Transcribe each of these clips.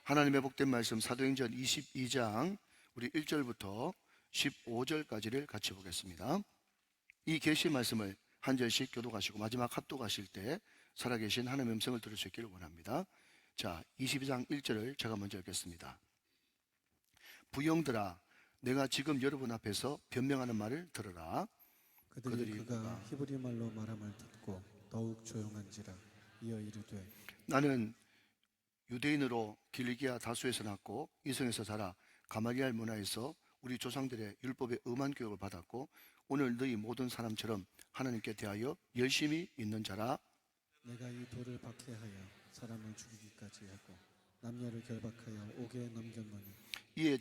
하나님의 복된 말씀 사도행전 22장 우리 1절부터 15절까지를 같이 보겠습니다. 이 계시 말씀을 한 절씩 교독하시고 마지막 합독하실 때 살아계신 하나님의 음성을 들을 수 있기를 원합니다. 자, 22장 1절을 제가 먼저 읽겠습니다. 부형들아, 내가 지금 여러분 앞에서 변명하는 말을 들으라. 그들이 그가 히브리 말로 말함을 듣고 더욱 조용한지라. 이어 이르되 나는 유대인으로 길리기아 다수에서 낳고 이성에서 자라 가말리알 문화에서 우리 조상들의 율법에 음한 교육을 받았고 오늘 너희 모든 사람처럼 하나님께 대하여 열심히 있는 자라. 내가 이 돌을 박해하여 사람을 죽이기까지 하고 남녀를 결박하여 옥에 넘겼노니 이에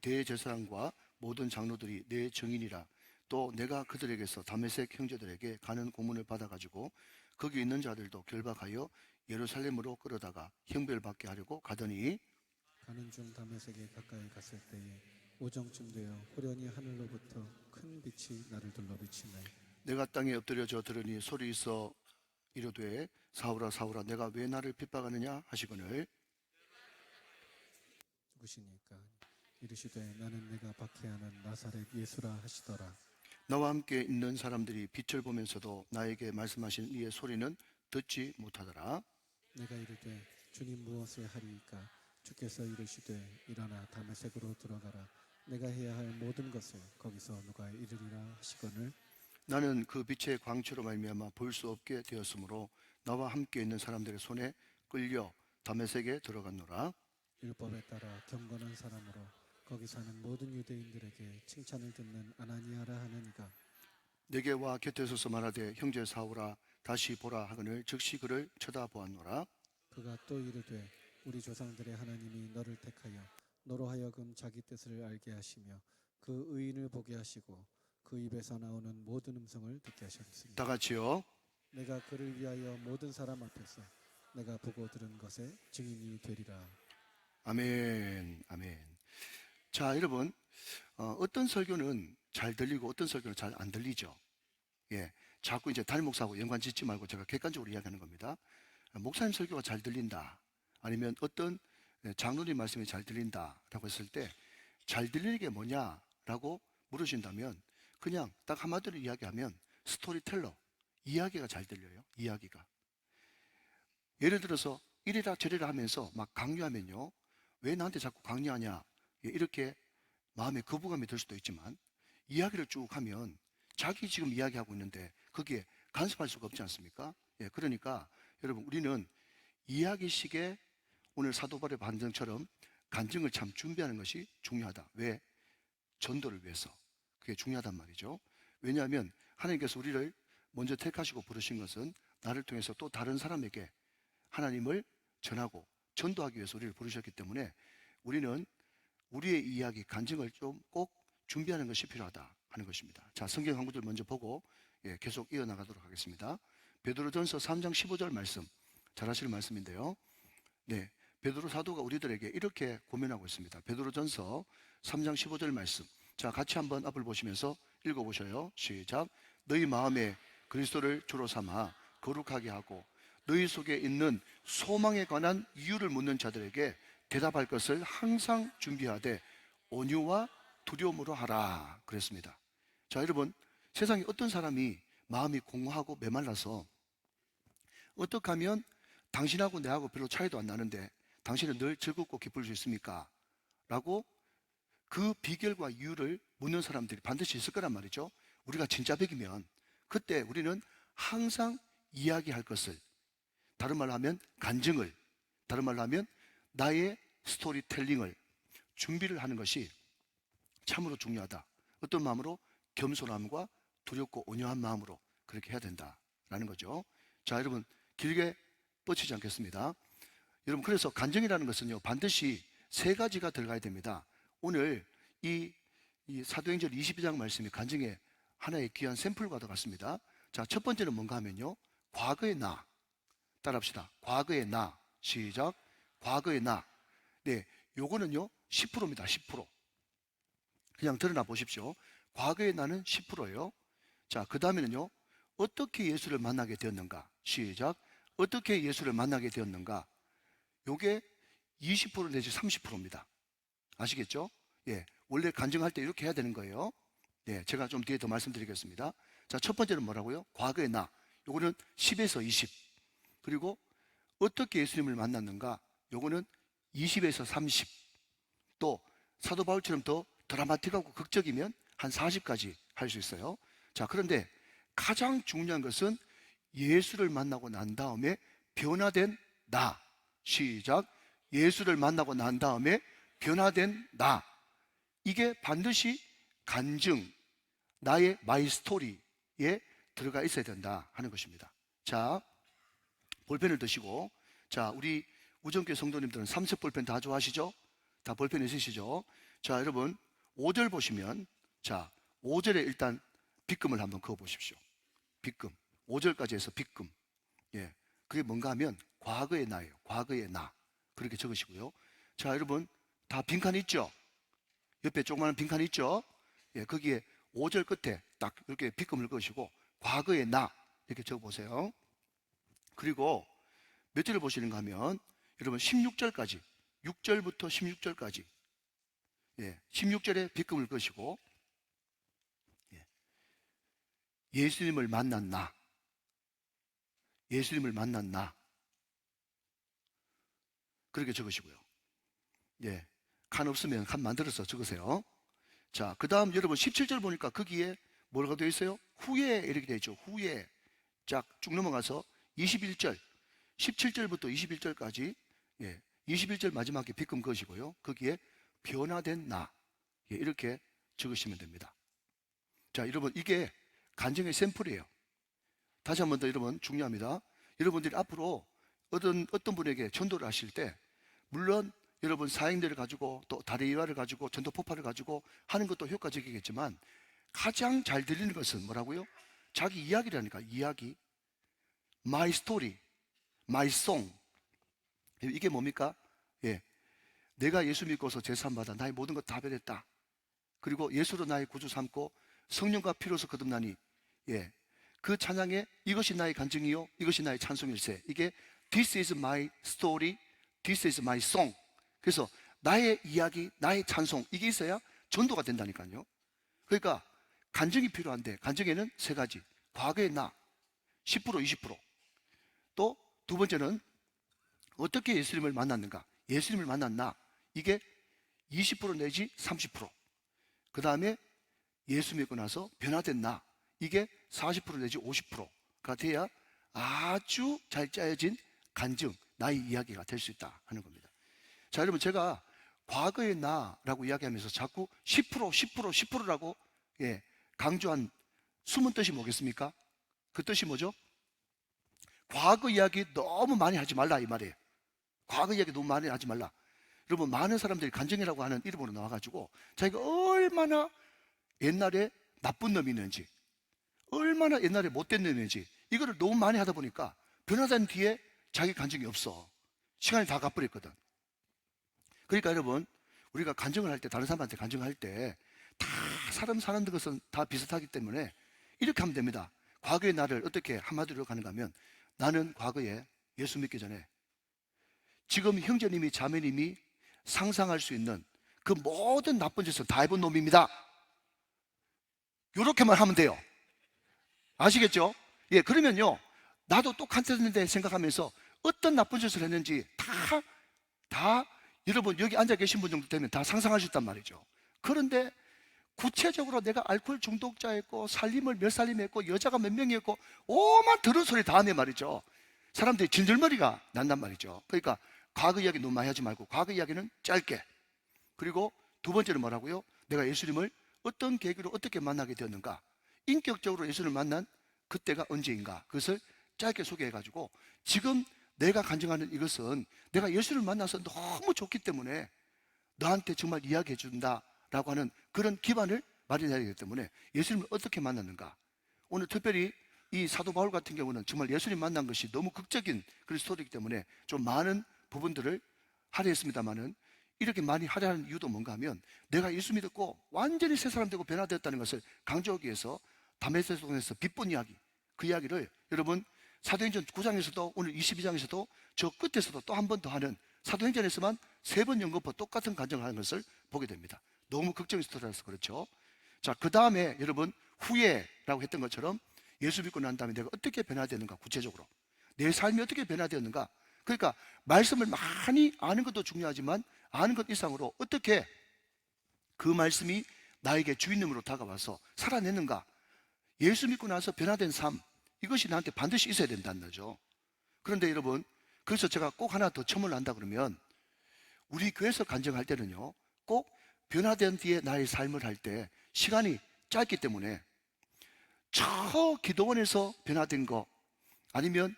대제사장과 모든 장로들이 내 증인이라. 또 내가 그들에게서 다메섹 형제들에게 가는 고문을 받아가지고 거기 있는 자들도 결박하여 예루살렘으로 끌어다가 형벌받게 하려고 가더니 가는 중 다메섹에 가까이 갔을 때에 오정쯤 되어 호련히 하늘로부터 큰 빛이 나를 둘러 비치네. 내가 땅에 엎드려져 들으니 소리 있어 이르되 사울아 사울아 내가 왜 나를 핍박하느냐 하시거늘 누구시니까 이르시되 나는 내가 박해하는 나사렛 예수라 하시더라. 나와 함께 있는 사람들이 빛을 보면서도 나에게 말씀하신 이의 소리는 듣지 못하더라. 내가 이르되 주님 무엇을 하리이까. 주께서 이르시되 일어나 다메섹으로 들어가라. 내가 해야 할 모든 것을 거기서 누가 이르리라 하시거늘 나는 그 빛의 광채로 말미암아 볼 수 없게 되었으므로 나와 함께 있는 사람들의 손에 끌려 다메섹에 들어갔노라. 율법에 따라 경건한 사람으로 거기 사는 모든 유대인들에게 칭찬을 듣는 아나니아라 하는 이가 내게 와 곁에 서서 말하되 형제 사울아 다시 보라 하거늘 즉시 그를 쳐다보았노라. 그가 또 이르되 우리 조상들의 하나님이 너를 택하여 너로 하여금 자기 뜻을 알게 하시며 그 의인을 보게 하시고 그 입에서 나오는 모든 음성을 듣게 하셨습니다. 다 같이요. 내가 그를 위하여 모든 사람 앞에서 내가 보고 들은 것에 증인이 되리라. 아멘, 아멘. 자, 여러분, 어떤 설교는 잘 들리고 어떤 설교는 잘 안 들리죠. 예, 자꾸 이제 담임 목사하고 연관 짓지 말고 제가 객관적으로 이야기하는 겁니다. 목사님 설교가 잘 들린다, 아니면 어떤 장로님 말씀이 잘 들린다라고 했을 때 잘 들리는 게 뭐냐라고 물으신다면 그냥 딱 한마디로 이야기하면 스토리텔러, 이야기가 잘 들려요. 이야기가. 예를 들어서 이래라 저래라 하면서 막 강요하면요, 왜 나한테 자꾸 강요하냐, 이렇게 마음에 거부감이 들 수도 있지만 이야기를 쭉 하면 자기 지금 이야기하고 있는데 거기에 간섭할 수가 없지 않습니까? 예, 그러니까 여러분 우리는 이야기식의 오늘 사도 바울의 반증처럼 간증을 참 준비하는 것이 중요하다. 왜? 전도를 위해서. 그게 중요하단 말이죠. 왜냐하면 하나님께서 우리를 먼저 택하시고 부르신 것은 나를 통해서 또 다른 사람에게 하나님을 전하고 전도하기 위해서 우리를 부르셨기 때문에 우리는 우리의 이야기, 간증을 좀 꼭 준비하는 것이 필요하다 하는 것입니다. 자, 성경 한 구절 먼저 보고 계속 이어나가도록 하겠습니다. 베드로전서 3장 15절 말씀, 잘 아시는 말씀인데요. 네, 베드로 사도가 우리들에게 이렇게 고면하고 있습니다. 베드로전서 3장 15절 말씀. 자, 같이 한번 앞을 보시면서 읽어보셔요. 시작. 너희 마음에 그리스도를 주로 삼아 거룩하게 하고 너희 속에 있는 소망에 관한 이유를 묻는 자들에게 대답할 것을 항상 준비하되 온유와 두려움으로 하라 그랬습니다. 자, 여러분, 세상에 어떤 사람이 마음이 공허하고 메말라서 어떻게 하면 당신하고 내하고 별로 차이도 안 나는데 당신은 늘 즐겁고 기쁠 수 있습니까? 라고 그 비결과 이유를 묻는 사람들이 반드시 있을 거란 말이죠. 우리가 진짜 백이면 그때 우리는 항상 이야기할 것을, 다른 말로 하면 간증을, 다른 말로 하면 나의 스토리텔링을 준비를 하는 것이 참으로 중요하다. 어떤 마음으로? 겸손함과 두렵고 온유한 마음으로 그렇게 해야 된다라는 거죠. 자, 여러분, 길게 뻗치지 않겠습니다. 여러분, 그래서 간증이라는 것은요 반드시 세 가지가 들어가야 됩니다. 오늘 이 사도행전 22장 말씀이 간증의 하나의 귀한 샘플과도 같습니다. 자, 첫 번째는 뭔가 하면요, 과거의 나. 따라합시다. 과거의 나. 시작. 과거의 나. 네, 요거는요 10%입니다. 10%. 그냥 드러나 보십시오. 과거의 나는 10%예요. 자, 그 다음에는요, 어떻게 예수를 만나게 되었는가. 시작. 어떻게 예수를 만나게 되었는가. 요게 20% 내지 30%입니다. 아시겠죠? 예, 원래 간증할 때 이렇게 해야 되는 거예요. 예, 제가 좀 뒤에 더 말씀드리겠습니다. 자, 첫 번째는 뭐라고요? 과거의 나. 요거는 10에서 20. 그리고 어떻게 예수님을 만났는가? 요거는 20에서 30. 또 사도 바울처럼 더 드라마틱하고 극적이면 한 40까지 할 수 있어요. 자, 그런데 가장 중요한 것은 예수를 만나고 난 다음에 변화된 나. 시작. 예수를 만나고 난 다음에 변화된 나. 이게 반드시 간증, 나의 마이 스토리에 들어가 있어야 된다 하는 것입니다. 자, 볼펜을 드시고, 자, 우리 우정교회 성도님들은 삼색 볼펜 다 좋아하시죠? 다 볼펜 있으시죠? 자, 여러분 5절 보시면, 자, 5절에 일단 빗금을 한번 그어 보십시오. 빗금. 5절까지 해서 빗금. 예, 그게 뭔가 하면 과거의 나예요. 과거의 나. 그렇게 적으시고요. 자, 여러분 다 빈칸 있죠? 옆에 조그마한 빈칸 있죠? 예, 거기에 5절 끝에 딱 이렇게 빗금을 그으시고 과거의 나 이렇게 적어보세요. 그리고 몇 절을 보시는가 하면 여러분 16절까지, 6절부터 16절까지, 예, 16절에 빗금을 그으시고, 예, 예수님을 만난 나, 예수님을 만난 나, 그렇게 적으시고요. 예, 칸 없으면 칸 만들어서 적으세요. 자, 그 다음 여러분 17절 보니까 거기에 뭐라고 되어 있어요? 후에 이렇게 되어 있죠. 후에. 쫙 쭉 넘어가서 21절, 17절부터 21절까지, 예, 21절 마지막에 빗금 그으시고요. 거기에 변화된 나, 예, 이렇게 적으시면 됩니다. 자, 여러분 이게 간증의 샘플이에요. 다시 한 번 더 여러분 중요합니다. 여러분들이 앞으로 어떤 분에게 전도를 하실 때, 물론 여러분 사행대를 가지고 또 다리 이화를 가지고 전도 폭발을 가지고 하는 것도 효과적이겠지만 가장 잘 들리는 것은 뭐라고요? 자기 이야기라니까. 이야기. My story, my song. 이게 뭡니까? 예, 내가 예수 믿고서 제사함받아 나의 모든 것 다 변했다. 그리고 예수로 나의 구주 삼고 성령과 피로서 거듭나니, 예, 그 찬양에 이것이 나의 간증이요 이것이 나의 찬송일세. 이게 This is my story, This is my song. 그래서 나의 이야기, 나의 찬송, 이게 있어야 전도가 된다니까요. 그러니까 간증이 필요한데, 간증에는 세 가지. 과거의 나 10%, 20%. 또 두 번째는 어떻게 예수님을 만났는가. 예수님을 만났나, 이게 20% 내지 30%. 그 다음에 예수 믿고 나서 변화된 나, 이게 40% 내지 50%가 돼야 아주 잘 짜여진 간증, 나의 이야기가 될 수 있다 하는 겁니다. 자, 여러분 제가 과거의 나라고 이야기하면서 자꾸 10%, 10%, 10%라고, 예, 강조한 숨은 뜻이 뭐겠습니까? 그 뜻이 뭐죠? 과거 이야기 너무 많이 하지 말라 이 말이에요. 과거 이야기 너무 많이 하지 말라. 여러분 많은 사람들이 간증이라고 하는 이름으로 나와가지고 자기가 얼마나 옛날에 나쁜 놈이 있는지, 얼마나 옛날에 못된 놈인지, 이거를 너무 많이 하다 보니까 변화된 뒤에 자기 간증이 없어. 시간이 다 가버렸거든. 그러니까 여러분 우리가 간증을 할 때, 다른 사람한테 간증할 때 다 사람 사는 것은 다 비슷하기 때문에 이렇게 하면 됩니다. 과거의 나를 어떻게 한마디로 가는가 하면, 나는 과거에 예수 믿기 전에 지금 형제님이 자매님이 상상할 수 있는 그 모든 나쁜 짓을 다 해본 놈입니다. 이렇게만 하면 돼요. 아시겠죠? 예, 그러면요 나도 똑같았는데 생각하면서 어떤 나쁜 짓을 했는지 다 여러분 여기 앉아 계신 분 정도 되면 다 상상할 수 있단 말이죠. 그런데 구체적으로 내가 알코올 중독자였고 살림을 몇 살림했고 여자가 몇 명이었고 오만 들은 소리 다 하네 말이죠. 사람들이 진절머리가 난단 말이죠. 그러니까 과거 이야기 너무 많이 하지 말고 과거 이야기는 짧게. 그리고 두 번째는 뭐라고요? 내가 예수님을 어떤 계기로 어떻게 만나게 되었는가, 인격적으로 예수님을 만난 그때가 언제인가, 그것을 짧게 소개해가지고 지금 내가 간증하는 이것은 내가 예수를 만나서 너무 좋기 때문에 너한테 정말 이야기해 준다라고 하는 그런 기반을 마련해야 되기 때문에 예수님을 어떻게 만났는가. 오늘 특별히 이 사도 바울 같은 경우는 정말 예수님 만난 것이 너무 극적인 그런 스토리이기 때문에 좀 많은 부분들을 할애했습니다만은, 이렇게 많이 할애하는 이유도 뭔가 하면 내가 예수 믿었고 완전히 새 사람 되고 변화되었다는 것을 강조하기 위해서 다메섹에서 빗본 이야기, 그 이야기를 여러분 사도행전 9장에서도 오늘 22장에서도 저 끝에서도 또 한 번 더 하는 사도행전에서만 3번 연거푸 똑같은 간증을 하는 것을 보게 됩니다. 너무 걱정이 들어서 그렇죠. 자, 그 다음에 여러분 후회라고 했던 것처럼 예수 믿고 난 다음에 내가 어떻게 변화되는가, 구체적으로 내 삶이 어떻게 변화되었는가. 그러니까 말씀을 많이 아는 것도 중요하지만 아는 것 이상으로 어떻게 그 말씀이 나에게 주인님으로 다가와서 살아내는가. 예수 믿고 나서 변화된 삶, 이것이 나한테 반드시 있어야 된다는 거죠. 그런데 여러분, 그래서 제가 꼭 하나 더 첨언을 한다 그러면 우리 교회에서 간증할 때는요, 꼭 변화된 뒤에 나의 삶을 할 때 시간이 짧기 때문에 저 기도원에서 변화된 거 아니면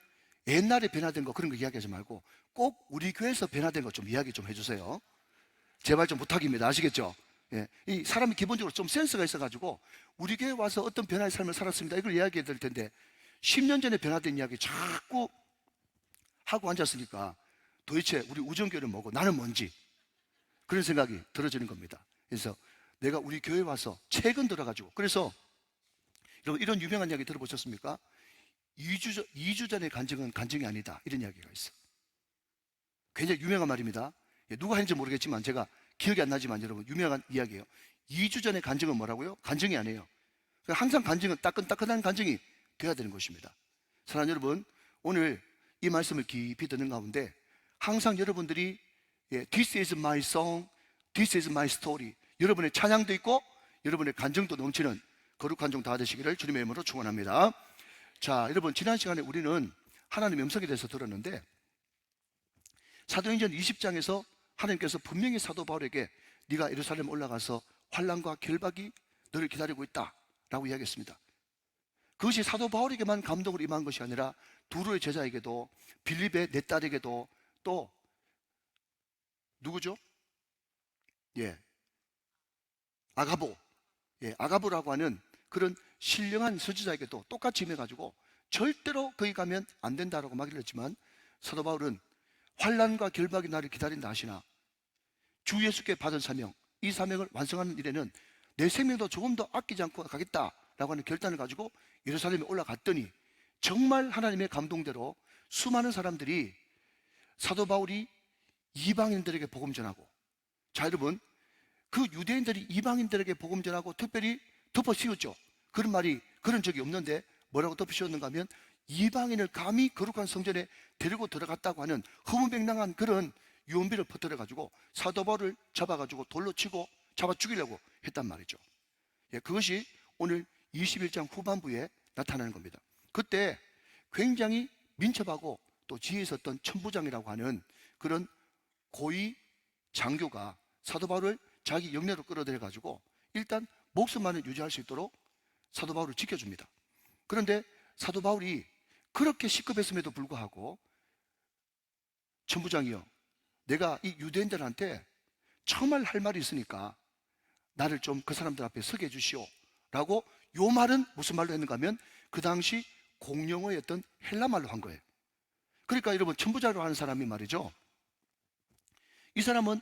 옛날에 변화된 거 그런 거 이야기하지 말고 꼭 우리 교회에서 변화된 거 좀 이야기 좀 해주세요. 제발 좀 부탁입니다. 아시겠죠? 예. 이 사람이 기본적으로 좀 센스가 있어가지고 우리 교회 와서 어떤 변화의 삶을 살았습니다, 이걸 이야기해야 될 텐데 10년 전에 변화된 이야기 자꾸 하고 앉았으니까 도대체 우리 우정교회는 뭐고 나는 뭔지 그런 생각이 들어지는 겁니다. 그래서 내가 우리 교회에 와서 최근 들어가지고, 그래서 여러분 이런 유명한 이야기 들어보셨습니까? 2주 전에 간증은 간증이 아니다, 이런 이야기가 있어. 굉장히 유명한 말입니다. 예, 누가 했는지 모르겠지만 제가 기억이 안 나지만 여러분 유명한 이야기예요. 2주 전에 간증은 뭐라고요? 간증이 아니에요. 그러니까 항상 간증은 따끈따끈한 간증이 돼야 되는 것입니다. 사랑하는 여러분, 오늘 이 말씀을 깊이 듣는 가운데 항상 여러분들이 This is my song, This is my story, 여러분의 찬양도 있고 여러분의 간증도 넘치는 거룩한 종 다 되시기를 주님의 이름으로 축원합니다. 자, 여러분 지난 시간에 우리는 하나님의 음성에 대해서 들었는데 사도행전 20장에서 하나님께서 분명히 사도 바울에게 네가 예루살렘 올라가서 환난과 결박이 너를 기다리고 있다 라고 이야기했습니다. 그것이 사도 바울에게만 감동으로 임한 것이 아니라 두루의 제자에게도, 빌립의 내 딸에게도, 또 누구죠? 아가보, 아가보라고 하는 그런 신령한 선지자에게도 똑같이 임해가지고 절대로 거기 가면 안 된다라고 막을 했지만 사도 바울은 환난과 결박이 나를 기다린다 하시나 주 예수께 받은 사명, 이 사명을 완성하는 일에는 내 생명도 조금 더 아끼지 않고 가겠다라고 하는 결단을 가지고 예루살렘에 올라갔더니 정말 하나님의 감동대로 수많은 사람들이 사도 바울이 이방인들에게 복음 전하고, 자 여러분, 그 유대인들이 이방인들에게 복음 전하고 특별히 덮어 씌웠죠. 그런 말이 그런 적이 없는데 뭐라고 덮어 씌웠는가 하면 이방인을 감히 거룩한 성전에 데리고 들어갔다고 하는 허무맹랑한 그런 유언비를 퍼뜨려 가지고 사도 바울을 잡아가지고 돌로 치고 잡아 죽이려고 했단 말이죠. 그것이 오늘 21장 후반부에 나타나는 겁니다. 그때 굉장히 민첩하고 또 지혜 있었던 천부장이라고 하는 그런 고위 장교가 사도 바울을 자기 영내로 끌어들여 가지고 일단 목숨만을 유지할 수 있도록 사도 바울을 지켜줍니다. 그런데 사도 바울이 그렇게 시급했음에도 불구하고 천부장이요, 내가 이 유대인들한테 정말 할 말이 있으니까 나를 좀 그 사람들 앞에 서게 해주시오 라고, 요 말은 무슨 말로 했는가 하면 그 당시 공용어였던 헬라말로 한 거예요. 그러니까 여러분, 천부장으로 하는 사람이 말이죠, 이 사람은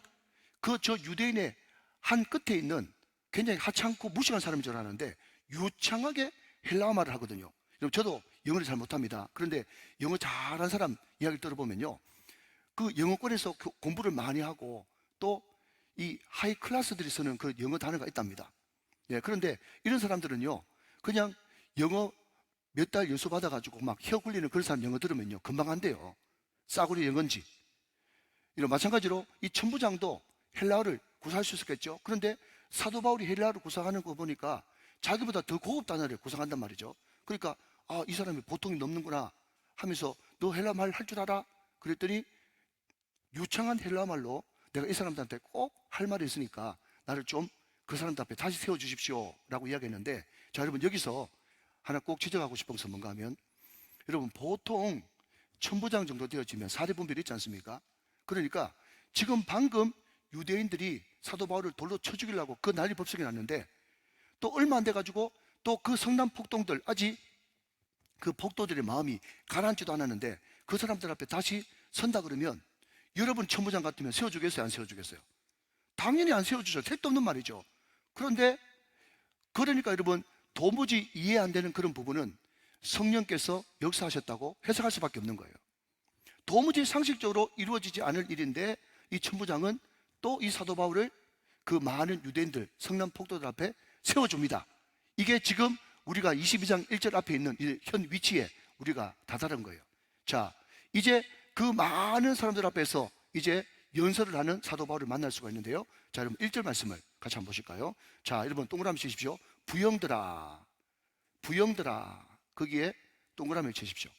그 저 유대인의 한 끝에 있는 굉장히 하찮고 무식한 사람인 줄 아는데 유창하게 헬라어 말을 하거든요. 여러분, 저도 영어를 잘 못합니다. 그런데 영어 잘하는 사람 이야기를 들어보면요, 그 영어권에서 공부를 많이 하고 또 이 하이 클래스들이 쓰는 그 영어 단어가 있답니다. 그런데 이런 사람들은요, 그냥 영어 몇 달 연수 받아가지고 막 혀 굴리는 그런 사람 영어 들으면요 금방 안 돼요. 싸구려 영어인지. 이런 마찬가지로 이 천부장도 헬라어를 구사할 수 있었겠죠. 그런데 사도 바울이 헬라어를 구사하는 거 보니까 자기보다 더 고급 단어를 구사한단 말이죠. 그러니까 이 사람이 보통이 넘는구나 하면서 너 헬라어 말 할 줄 알아? 그랬더니 유창한 헬라어 말로 내가 이 사람들한테 꼭 할 말이 있으니까 나를 좀 그 사람들 앞에 다시 세워주십시오 라고 이야기했는데, 자 여러분, 여기서 하나 꼭 지적하고 싶은 것은 뭔가 하면, 여러분 보통 천부장 정도 되어지면 사대분별이 있지 않습니까? 그러니까 지금 방금 유대인들이 사도 바울을 돌로 쳐 죽이려고 그 난리 법석이 났는데 또 얼마 안 돼가지고 또 그 성남 폭동들, 아직 그 폭도들의 마음이 가라앉지도 않았는데 그 사람들 앞에 다시 선다 그러면 여러분 천부장 같으면 세워주겠어요, 안 세워주겠어요? 당연히 안 세워주죠. 택도 없는 말이죠. 그런데 그러니까 여러분, 도무지 이해 안 되는 그런 부분은 성령께서 역사하셨다고 해석할 수밖에 없는 거예요. 도무지 상식적으로 이루어지지 않을 일인데 이 천부장은 또 이 사도 바울을 그 많은 유대인들, 성난 폭도들 앞에 세워줍니다. 이게 지금 우리가 22장 1절 앞에 있는 이 현 위치에 우리가 다다른 거예요. 자, 이제 그 많은 사람들 앞에서 이제 연설을 하는 사도 바울을 만날 수가 있는데요. 자, 여러분 1절 말씀을 같이 한번 보실까요? 자, 여러분 동그라미 치십시오. 부형들아, 부형들아. 거기에 동그라미를 치십시오.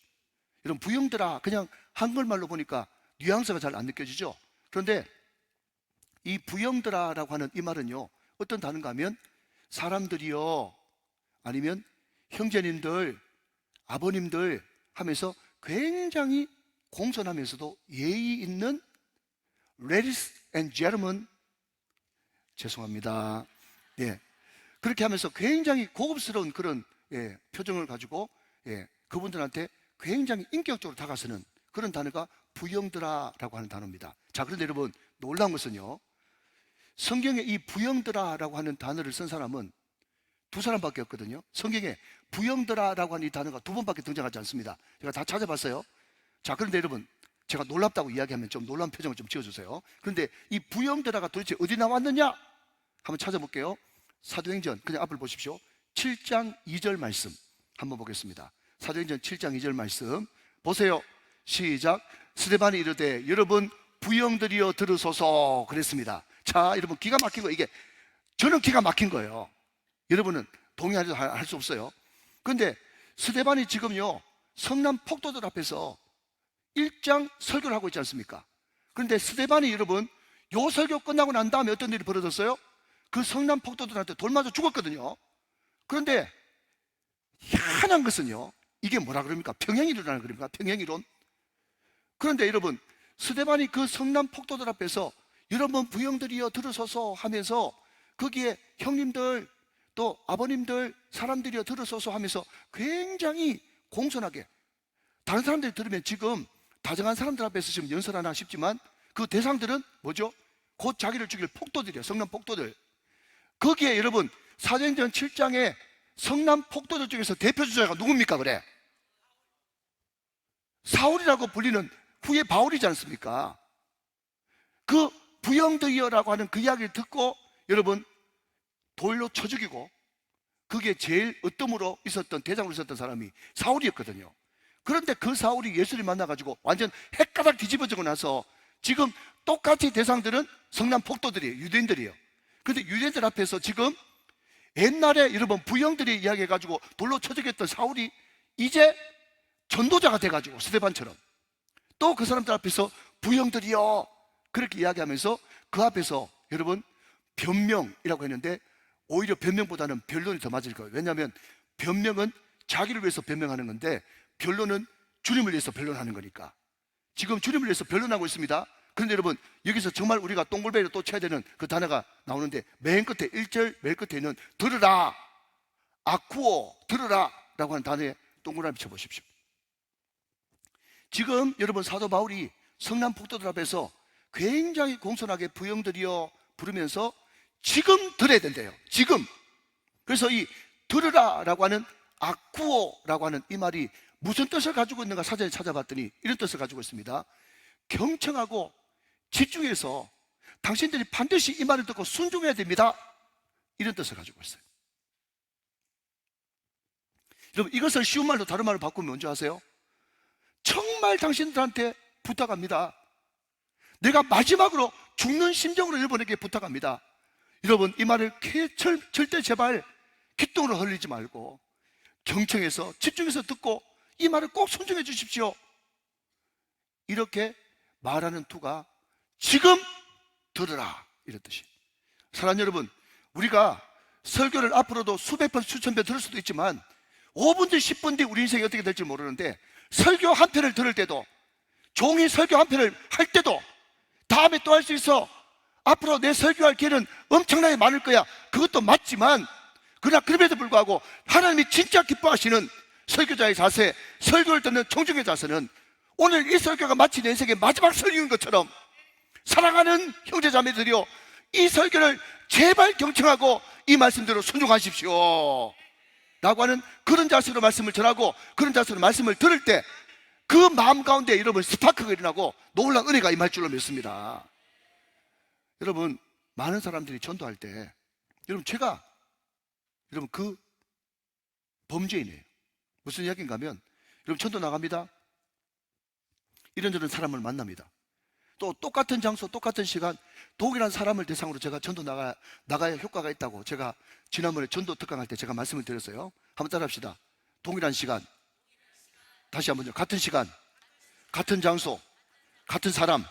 여러분 부형들아, 그냥 한글말로 보니까 뉘앙스가 잘 안 느껴지죠? 그런데 이 부형들아라고 하는 이 말은요, 어떤 단어인가 하면 사람들이요, 아니면 형제님들, 아버님들 하면서 굉장히 공손하면서도 예의 있는 Ladies and gentlemen, 죄송합니다. 예, 그렇게 하면서 굉장히 고급스러운 그런 표정을 가지고 그분들한테 굉장히 인격적으로 다가서는 그런 단어가 부형들아라고 하는 단어입니다. 자, 그런데 여러분 놀라운 것은요, 성경에 이 부형들아라고 하는 단어를 쓴 사람은 두 사람밖에 없거든요. 성경에 부형들아라고 하는 이 단어가 두 번밖에 등장하지 않습니다. 제가 다 찾아봤어요. 자, 그런데 여러분 제가 놀랍다고 이야기하면 좀 놀라운 표정을 좀 지어주세요. 그런데 이 부형들아가 도대체 어디 나왔느냐? 한번 찾아볼게요. 사도행전, 그냥 앞을 보십시오. 7장 2절 말씀 한번 보겠습니다. 사도행전 7장 2절 말씀 보세요. 시작. 스데반이 이르되 여러분 부형들이여 들으소서 그랬습니다. 자, 여러분 기가 막힌 거, 이게 저는 기가 막힌 거예요. 여러분은 동의할 수 없어요. 그런데 스데반이 지금요 성난 폭도들 앞에서 1장 설교를 하고 있지 않습니까? 그런데 스데반이 여러분 요 설교 끝나고 난 다음에 어떤 일이 벌어졌어요? 그 성난 폭도들한테 돌 맞아 죽었거든요. 그런데 희한한 것은요, 이게 뭐라 그럽니까? 평행이론이라는 그럽니까? 평행이론. 그런데 여러분 스데반이 그 성난 폭도들 앞에서 여러분 부형들이여 들으소서 하면서 거기에 형님들 또 아버님들 사람들이여 들으소서 하면서 굉장히 공손하게, 다른 사람들이 들으면 지금 다정한 사람들 앞에서 지금 연설하나 싶지만 그 대상들은 뭐죠? 곧 자기를 죽일 폭도들이에요. 성난 폭도들. 거기에 여러분 사도행전 7장에 성난 폭도들 중에서 대표 주자가 누굽니까? 그래, 사울이라고 불리는 후에 바울이지 않습니까? 그 부형들이여라고 하는 그 이야기를 듣고 여러분 돌로 쳐 죽이고, 그게 제일 으뜸으로 있었던, 대장으로 있었던 사람이 사울이었거든요. 그런데 그 사울이 예수를 만나가지고 완전 헷가닥 뒤집어지고 나서 지금 똑같이 대상들은 성난 폭도들이에요. 유대인들이에요. 그런데 유대인들 앞에서 지금 옛날에 여러분 부형들이 이야기해가지고 돌로 쳐 죽였던 사울이 이제 전도자가 돼가지고 스데반처럼 또 그 사람들 앞에서 부형들이여 그렇게 이야기하면서 그 앞에서 여러분 변명이라고 했는데 오히려 변명보다는 변론이 더 맞을 거예요. 왜냐하면 변명은 자기를 위해서 변명하는 건데 변론은 주님을 위해서 변론하는 거니까. 지금 주님을 위해서 변론하고 있습니다. 그런데 여러분 여기서 정말 우리가 똥골배를 또 쳐야 되는 그 단어가 나오는데 맨 끝에 1절 맨 끝에 있는 들으라, 아쿠오, 들으라 라고 하는 단어에 동그라미 쳐보십시오. 지금 여러분 사도 바울이 성난 폭도들 앞에서 굉장히 공손하게 부형들이여 부르면서 지금 들어야 된대요. 지금. 그래서 이 들으라 라고 하는 아쿠오라고 하는 이 말이 무슨 뜻을 가지고 있는가 사전에 찾아봤더니 이런 뜻을 가지고 있습니다. 경청하고 집중해서 당신들이 반드시 이 말을 듣고 순종해야 됩니다. 이런 뜻을 가지고 있어요. 여러분 이것을 쉬운 말로 다른 말로 바꾸면 뭔지 아세요? 정말 당신들한테 부탁합니다. 내가 마지막으로 죽는 심정으로 여러분에게 부탁합니다. 여러분 이 말을 절대 제발 귓등으로 흘리지 말고 경청해서 집중해서 듣고 이 말을 꼭 순종해 주십시오. 이렇게 말하는 투가 지금 들으라 이런 뜻이에요. 사랑하는 여러분, 우리가 설교를 앞으로도 수백 번 수천 번 들을 수도 있지만 5분 뒤 10분 뒤 우리 인생이 어떻게 될지 모르는데 설교 한 편을 들을 때도, 종이 설교 한 편을 할 때도 다음에 또 할 수 있어, 앞으로 내 설교할 기회는 엄청나게 많을 거야, 그것도 맞지만 그러나 그럼에도 불구하고 하나님이 진짜 기뻐하시는 설교자의 자세, 설교를 듣는 청중의 자세는 오늘 이 설교가 마치 내 인생의 마지막 설교인 것처럼 사랑하는 형제자매들이여 이 설교를 제발 경청하고 이 말씀대로 순종하십시오 라고 하는 그런 자세로 말씀을 전하고 그런 자세로 말씀을 들을 때 그 마음 가운데 여러분 스파크가 일어나고 놀라운 은혜가 임할 줄로 믿습니다. 여러분, 많은 사람들이 전도할 때 여러분 그 범죄인이에요. 무슨 이야기인가 하면, 여러분 전도 나갑니다. 이런저런 사람을 만납니다. 또 똑같은 장소, 똑같은 시간, 독일한 사람을 대상으로 제가 전도 나가야 효과가 있다고 제가 지난번에 전도 특강할 때 제가 말씀을 드렸어요. 한번 따라합시다. 동일한 시간, 다시 한번요. 같은 시간, 같은 장소, 같은 사람,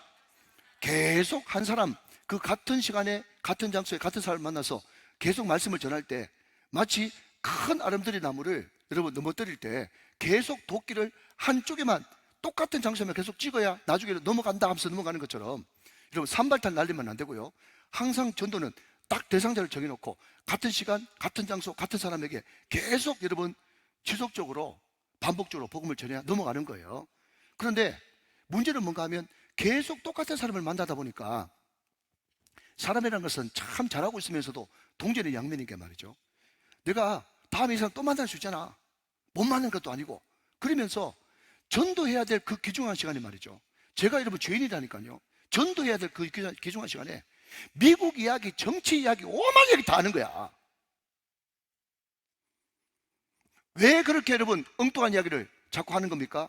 계속 한 사람, 그 같은 시간에 같은 장소에 같은 사람을 만나서 계속 말씀을 전할 때 마치 큰 아름드리 나무를 여러분 넘어뜨릴 때 계속 도끼를 한쪽에만 똑같은 장소에만 계속 찍어야 나중에 넘어간다 하면서 넘어가는 것처럼, 여러분 산발탄 날리면 안 되고요. 항상 전도는 딱 대상자를 정해놓고 같은 시간, 같은 장소, 같은 사람에게 계속 여러분 지속적으로 반복적으로 복음을 전해야 넘어가는 거예요. 그런데 문제는 뭔가 하면 계속 똑같은 사람을 만나다 보니까 사람이라는 것은 참 잘하고 있으면서도 동전의 양면인 게 말이죠. 내가 다음에 이 사람 또 만날 수 있잖아. 못 만난 것도 아니고. 그러면서 전도해야 될 그 귀중한 시간이 말이죠. 제가 여러분 죄인이라니까요. 전도해야 될 그 귀중한 시간에 미국 이야기, 정치 이야기, 오만 얘기 다 하는 거야. 왜 그렇게 여러분 엉뚱한 이야기를 자꾸 하는 겁니까?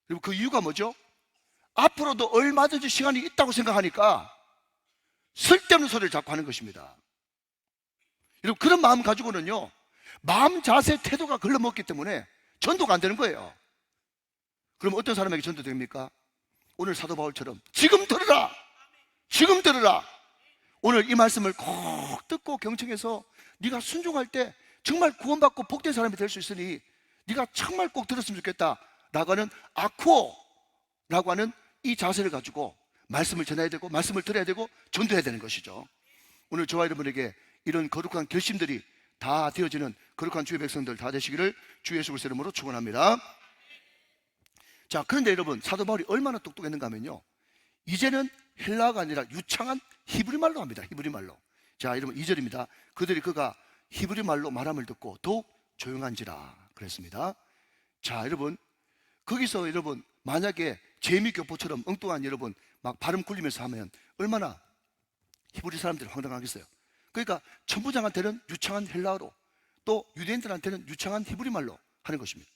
여러분 그 이유가 뭐죠? 앞으로도 얼마든지 시간이 있다고 생각하니까 쓸데없는 소리를 자꾸 하는 것입니다. 여러분 그런 마음 가지고는요, 마음, 자세, 태도가 걸러먹기 때문에 전도가 안 되는 거예요. 그럼 어떤 사람에게 전도됩니까? 오늘 사도 바울처럼 지금 들으라, 지금 들으라. 오늘 이 말씀을 꼭 듣고 경청해서 네가 순종할 때 정말 구원받고 복된 사람이 될 수 있으니 네가 정말 꼭 들었으면 좋겠다 라고 하는 아쿠오라고 하는 이 자세를 가지고 말씀을 전해야 되고 말씀을 들어야 되고 전도해야 되는 것이죠. 오늘 저와 여러분에게 이런 거룩한 결심들이 다 되어지는 거룩한 주의 백성들 다 되시기를 주 예수 그리스도의 이름으로 축원합니다. 자, 그런데 여러분 사도 바울이 얼마나 똑똑했는가 하면요, 이제는 헬라어가 아니라 유창한 히브리 말로 합니다. 히브리 말로. 자, 여러분 2절입니다. 그가 히브리 말로 말함을 듣고 더욱 조용한지라 그랬습니다. 자, 여러분 거기서 여러분 만약에 재미교포처럼 엉뚱한 여러분 막 발음 굴리면서 하면 얼마나 히브리 사람들이 황당하겠어요. 그러니까 천부장한테는 유창한 헬라어로, 또 유대인들한테는 유창한 히브리 말로 하는 것입니다.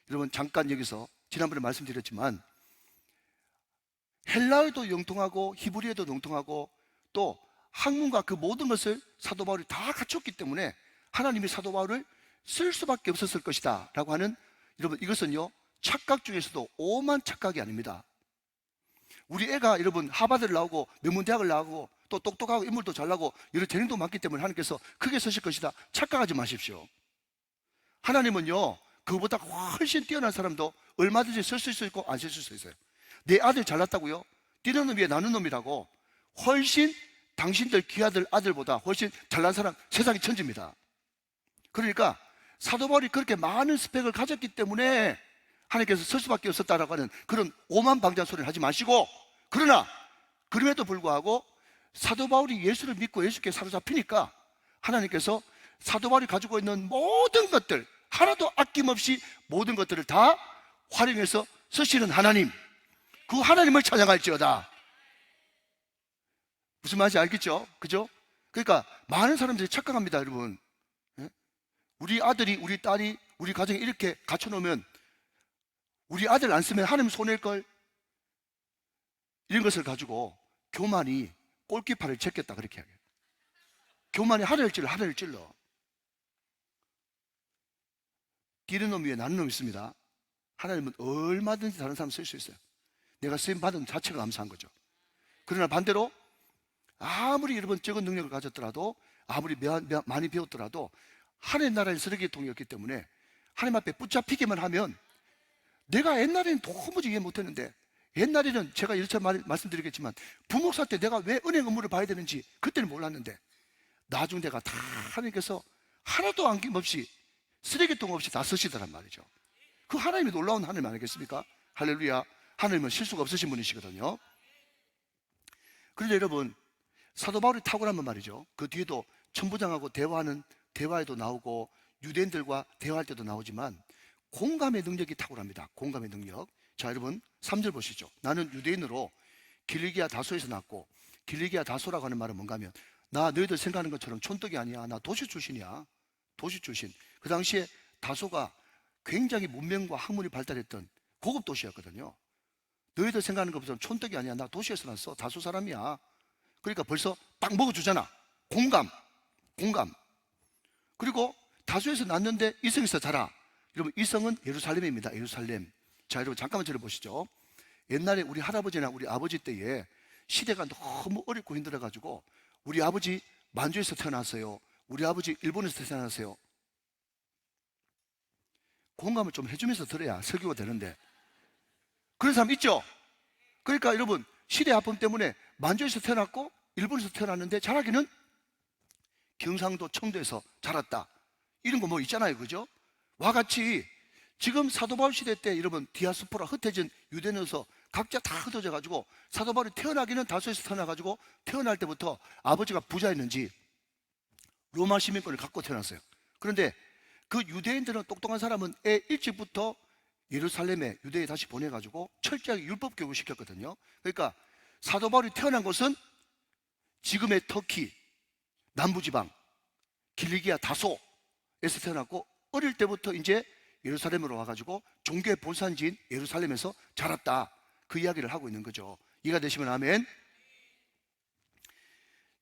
여러분 잠깐 여기서 지난번에 말씀드렸지만 헬라어도 영통하고 히브리어도 영통하고 또 학문과 그 모든 것을 사도 바울이 다 갖췄기 때문에 하나님이 사도 바울을 쓸 수밖에 없었을 것이다 라고 하는, 여러분 이것은요 착각 중에서도 오만 착각이 아닙니다. 우리 애가 여러분 하버드를 나오고 명문대학을 나오고 또 똑똑하고 인물도 잘나고 여러 재능도 많기 때문에 하나님께서 크게 쓰실 것이다 착각하지 마십시오. 하나님은요 그보다 훨씬 뛰어난 사람도 얼마든지 쓸 수 있고 안 쓸 수 있어요. 내 아들 잘났다고요? 뛰는 놈 위에 나는 놈이라고. 훨씬 당신들 귀아들 아들보다 훨씬 잘난 사람 세상이 천지입니다. 그러니까 사도 바울이 그렇게 많은 스펙을 가졌기 때문에 하나님께서 쓸 수밖에 없었다라고 하는 그런 오만방자한 소리를 하지 마시고, 그러나 그럼에도 불구하고 사도 바울이 예수를 믿고 예수께 사로잡히니까 하나님께서 사도 바울이 가지고 있는 모든 것들 하나도 아낌없이 모든 것들을 다 활용해서 쓰시는 하나님, 그 하나님을 찬양할지어다. 무슨 말인지 알겠죠? 그죠? 그러니까 많은 사람들이 착각합니다, 여러분. 예? 우리 아들이, 우리 딸이, 우리 가정에 이렇게 갖춰놓으면 우리 아들 안 쓰면 하나님 손해일걸? 이런 것을 가지고 교만이 골키파를 제꼈다 그렇게 하게. 교만이 하늘을 찔러. 뛰는 놈 위에 나는 놈이 있습니다. 하나님은 얼마든지 다른 사람 쓸 수 있어요. 내가 쓰임받은 자체가 감사한 거죠. 그러나 반대로 아무리 여러분 적은 능력을 가졌더라도 아무리 많이 배웠더라도 하나님 나라의 쓰레기 통이었기 때문에 하나님 앞에 붙잡히기만 하면, 내가 옛날에는 도무지 이해 못했는데, 옛날에는 제가 이렇게 말씀드리겠지만 부목사 때 내가 왜 은행 업무를 봐야 되는지 그때는 몰랐는데 나중 내가 다 하나님께서 하나도 아낌없이 쓰레기통 없이 다 쓰시더란 말이죠. 그 하나님이 놀라운 하나님 아니겠습니까? 할렐루야. 하나님은 실수가 없으신 분이시거든요. 그런데 여러분 사도 바울이 탁월하면 말이죠, 그 뒤에도 천부장하고 대화에도 나오고 유대인들과 대화할 때도 나오지만 공감의 능력이 탁월합니다. 공감의 능력. 자, 여러분 3절 보시죠. 나는 유대인으로 길리기아 다소에서 났고, 길리기아 다소라고 하는 말은 뭔가 하면, 나 너희들 생각하는 것처럼 촌떡이 아니야. 나 도시 출신이야. 도시 출신. 그 당시에 다소가 굉장히 문명과 학문이 발달했던 고급 도시였거든요. 너희들 생각하는 것처럼 촌떡이 아니야. 나 도시에서 났어. 다소 사람이야. 그러니까 벌써 딱 먹어주잖아. 공감. 공감. 그리고 다소에서 났는데 이성에서 자라. 여러분, 이성은 예루살렘입니다. 예루살렘. 자, 여러분 잠깐만 들어보시죠. 옛날에 우리 할아버지나 우리 아버지 때에 시대가 너무 어렵고 힘들어가지고, 우리 아버지 만주에서 태어났어요. 우리 아버지 일본에서 태어났어요. 공감을 좀 해주면서 들어야 설교가 되는데, 그런 사람 있죠? 그러니까 여러분, 시대 아픔 때문에 만주에서 태어났고 일본에서 태어났는데 자라기는 경상도 청도에서 자랐다. 이런 거 뭐 있잖아요. 그죠? 와 같이 지금 사도 바울 시대 때 여러분, 디아스포라 흩어진 유대인에서 각자 다 흩어져 가지고, 사도 바울이 태어나기는 다소에서 태어나 가지고 태어날 때부터 아버지가 부자였는지 로마 시민권을 갖고 태어났어요. 그런데 그 유대인들은, 똑똑한 사람은 애 일찍부터 예루살렘에, 유대에 다시 보내가지고 철저하게 율법 교육을 시켰거든요. 그러니까 사도 바울이 태어난 곳은 지금의 터키 남부지방 길리기아 다소에서 태어났고, 어릴 때부터 이제 예루살렘으로 와가지고 종교의 본산지인 예루살렘에서 자랐다. 그 이야기를 하고 있는 거죠. 이해가 되시면 아멘.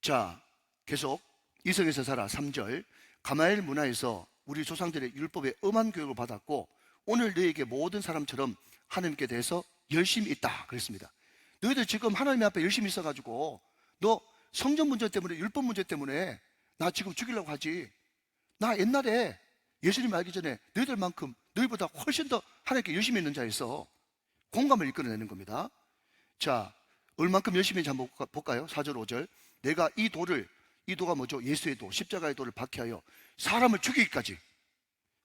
자, 계속 이성에서 살아. 3절. 가마엘 문화에서 우리 조상들의 율법에 엄한 교육을 받았고, 오늘 너에게 모든 사람처럼 하나님께 대해서 열심히 있다 그랬습니다. 너희들 지금 하나님 앞에 열심히 있어가지고, 너 성전 문제 때문에, 율법 문제 때문에 나 지금 죽이려고 하지. 나 옛날에 예수님 알기 전에 너희들만큼, 너희보다 훨씬 더 하나님께 열심히 있는 자였어. 공감을 이끌어내는 겁니다. 자, 얼만큼 열심히 했는지 한번 볼까요? 4절 5절. 내가 이 돌을, 이 도가 뭐죠? 예수의 도, 십자가의 도를 박해하여 사람을 죽이기까지.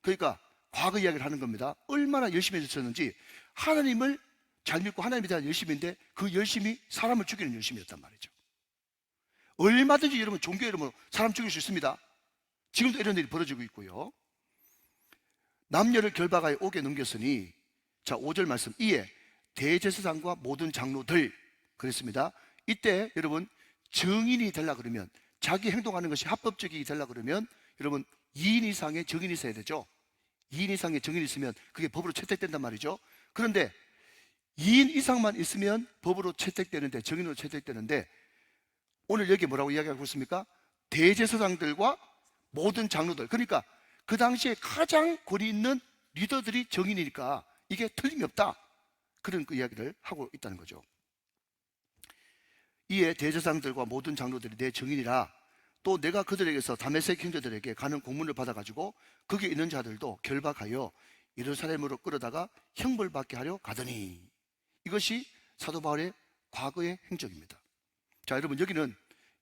그러니까 과거 이야기를 하는 겁니다. 얼마나 열심히 했었는지. 하나님을 잘 믿고 하나님에 대한 열심인데, 그 열심이 사람을 죽이는 열심이었단 말이죠. 얼마든지 여러분, 종교 이름으로 사람 죽일 수 있습니다. 지금도 이런 일이 벌어지고 있고요. 남녀를 결박하여 옥에 넘겼으니, 자 5절 말씀, 이에 대제사장과 모든 장로들 그랬습니다. 이때 여러분, 증인이 되려 그러면, 자기 행동하는 것이 합법적이 되려 그러면 여러분, 2인 이상의 증인이 있어야 되죠. 2인 이상의 증인이 있으면 그게 법으로 채택된단 말이죠. 그런데 2인 이상만 있으면 법으로 채택되는데, 증인으로 채택되는데, 오늘 여기 뭐라고 이야기하고 있습니까? 대제사장들과 모든 장로들. 그러니까 그 당시에 가장 권위 있는 리더들이 증인이니까 이게 틀림이 없다. 그런 그 이야기를 하고 있다는 거죠. 이에 대제사장들과 모든 장로들이 내 증인이라. 또 내가 그들에게서 다메섹 형제들에게 가는 공문을 받아가지고 거기에 있는 자들도 결박하여 예루살렘으로 끌어다가 형벌받게 하려 가더니. 이것이 사도 바울의 과거의 행적입니다. 자, 여러분, 여기는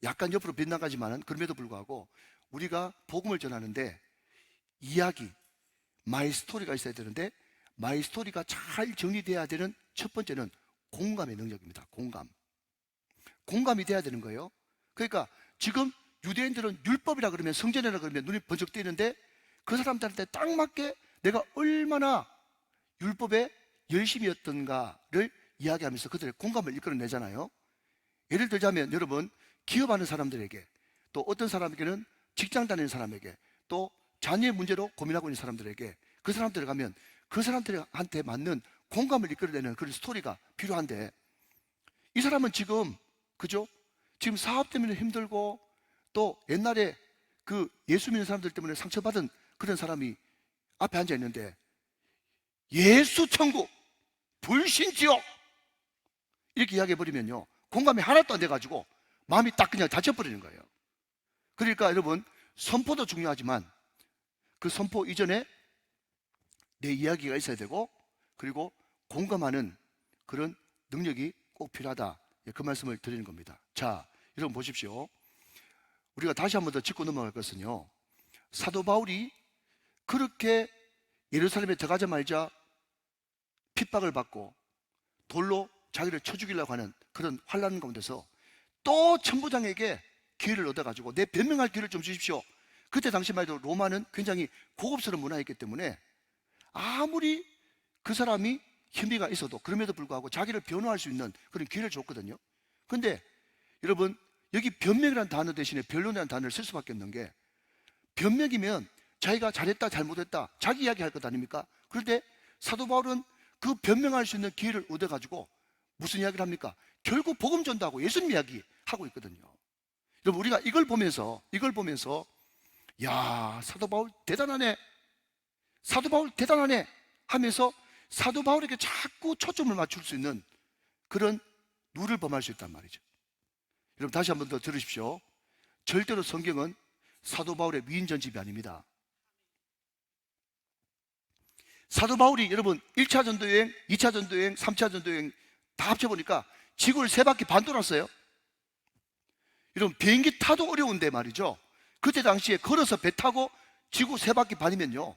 약간 옆으로 빗나가지만은 그럼에도 불구하고 우리가 복음을 전하는데 이야기, 마이 스토리가 있어야 되는데, 마이 스토리가 잘 정리돼야 되는 첫 번째는 공감의 능력입니다. 공감. 공감이 돼야 되는 거예요. 그러니까 지금 유대인들은 율법이라 그러면, 성전이라 그러면 눈이 번쩍 뜨이는데, 그 사람들한테 딱 맞게 내가 얼마나 율법에 열심이었던가를 이야기하면서 그들의 공감을 이끌어내잖아요. 예를 들자면 여러분, 기업하는 사람들에게, 또 어떤 사람에게는 직장 다니는 사람에게, 또 자녀의 문제로 고민하고 있는 사람들에게, 그 사람들에 가면 그 사람들한테 맞는 공감을 이끌어내는 그런 스토리가 필요한데, 이 사람은 지금, 그죠? 지금 사업 때문에 힘들고, 또 옛날에 그 예수 믿는 사람들 때문에 상처받은 그런 사람이 앞에 앉아 있는데, 예수 천국, 불신 지옥 이렇게 이야기해버리면요, 공감이 하나도 안 돼가지고 마음이 딱 그냥 다쳐버리는 거예요. 그러니까 여러분, 선포도 중요하지만 그 선포 이전에 내 이야기가 있어야 되고, 그리고 공감하는 그런 능력이 꼭 필요하다. 그 말씀을 드리는 겁니다. 자, 여러분 보십시오. 우리가 다시 한 번 더 짚고 넘어갈 것은요, 사도 바울이 그렇게 예루살렘에 들어가자마자 핍박을 받고 돌로 자기를 쳐 죽이려고 하는 그런 환난 가운데서 또 천부장에게 기회를 얻어가지고, 내 변명할 기회를 좀 주십시오. 그때 당시만 해도 로마는 굉장히 고급스러운 문화였기 때문에 아무리 그 사람이 혐의가 있어도 그럼에도 불구하고 자기를 변호할 수 있는 그런 기회를 줬거든요. 근데 여러분, 여기 변명이라는 단어 대신에 변론이라는 단어를 쓸 수밖에 없는 게, 변명이면 자기가 잘했다 잘못했다 자기 이야기할 것 아닙니까? 그런데 사도 바울은 그 변명할 수 있는 기회를 얻어가지고 무슨 이야기를 합니까? 결국 복음 전도하고 예수님 이야기 하고 있거든요. 여러분, 우리가 이걸 보면서 야, 사도 바울 대단하네, 사도 바울 대단하네 하면서 사도 바울에게 자꾸 초점을 맞출 수 있는 그런 누를 범할 수 있단 말이죠. 여러분, 다시 한 번 더 들으십시오. 절대로 성경은 사도 바울의 위인전집이 아닙니다. 사도 바울이 여러분 1차 전도여행, 2차 전도여행, 3차 전도여행 다 합쳐보니까 지구를 3바퀴 반 돌았어요. 여러분, 비행기 타도 어려운데 말이죠, 그때 당시에 걸어서 배 타고 지구 3바퀴 반이면요,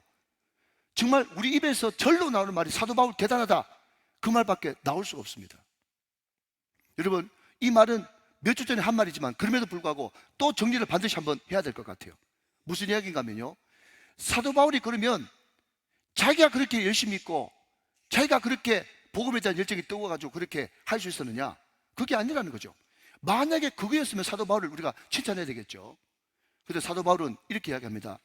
정말 우리 입에서 절로 나오는 말이 사도 바울 대단하다, 그 말밖에 나올 수가 없습니다. 여러분, 이 말은 몇 주 전에 한 말이지만 그럼에도 불구하고 또 정리를 반드시 한번 해야 될 것 같아요. 무슨 이야기인가 하면요, 사도 바울이 그러면 자기가 그렇게 열심히 있고 자기가 그렇게 복음에 대한 열정이 뜨거워가지고 그렇게 할 수 있었느냐? 그게 아니라는 거죠. 만약에 그거였으면 사도 바울을 우리가 칭찬해야 되겠죠. 그런데 사도 바울은 이렇게 이야기합니다.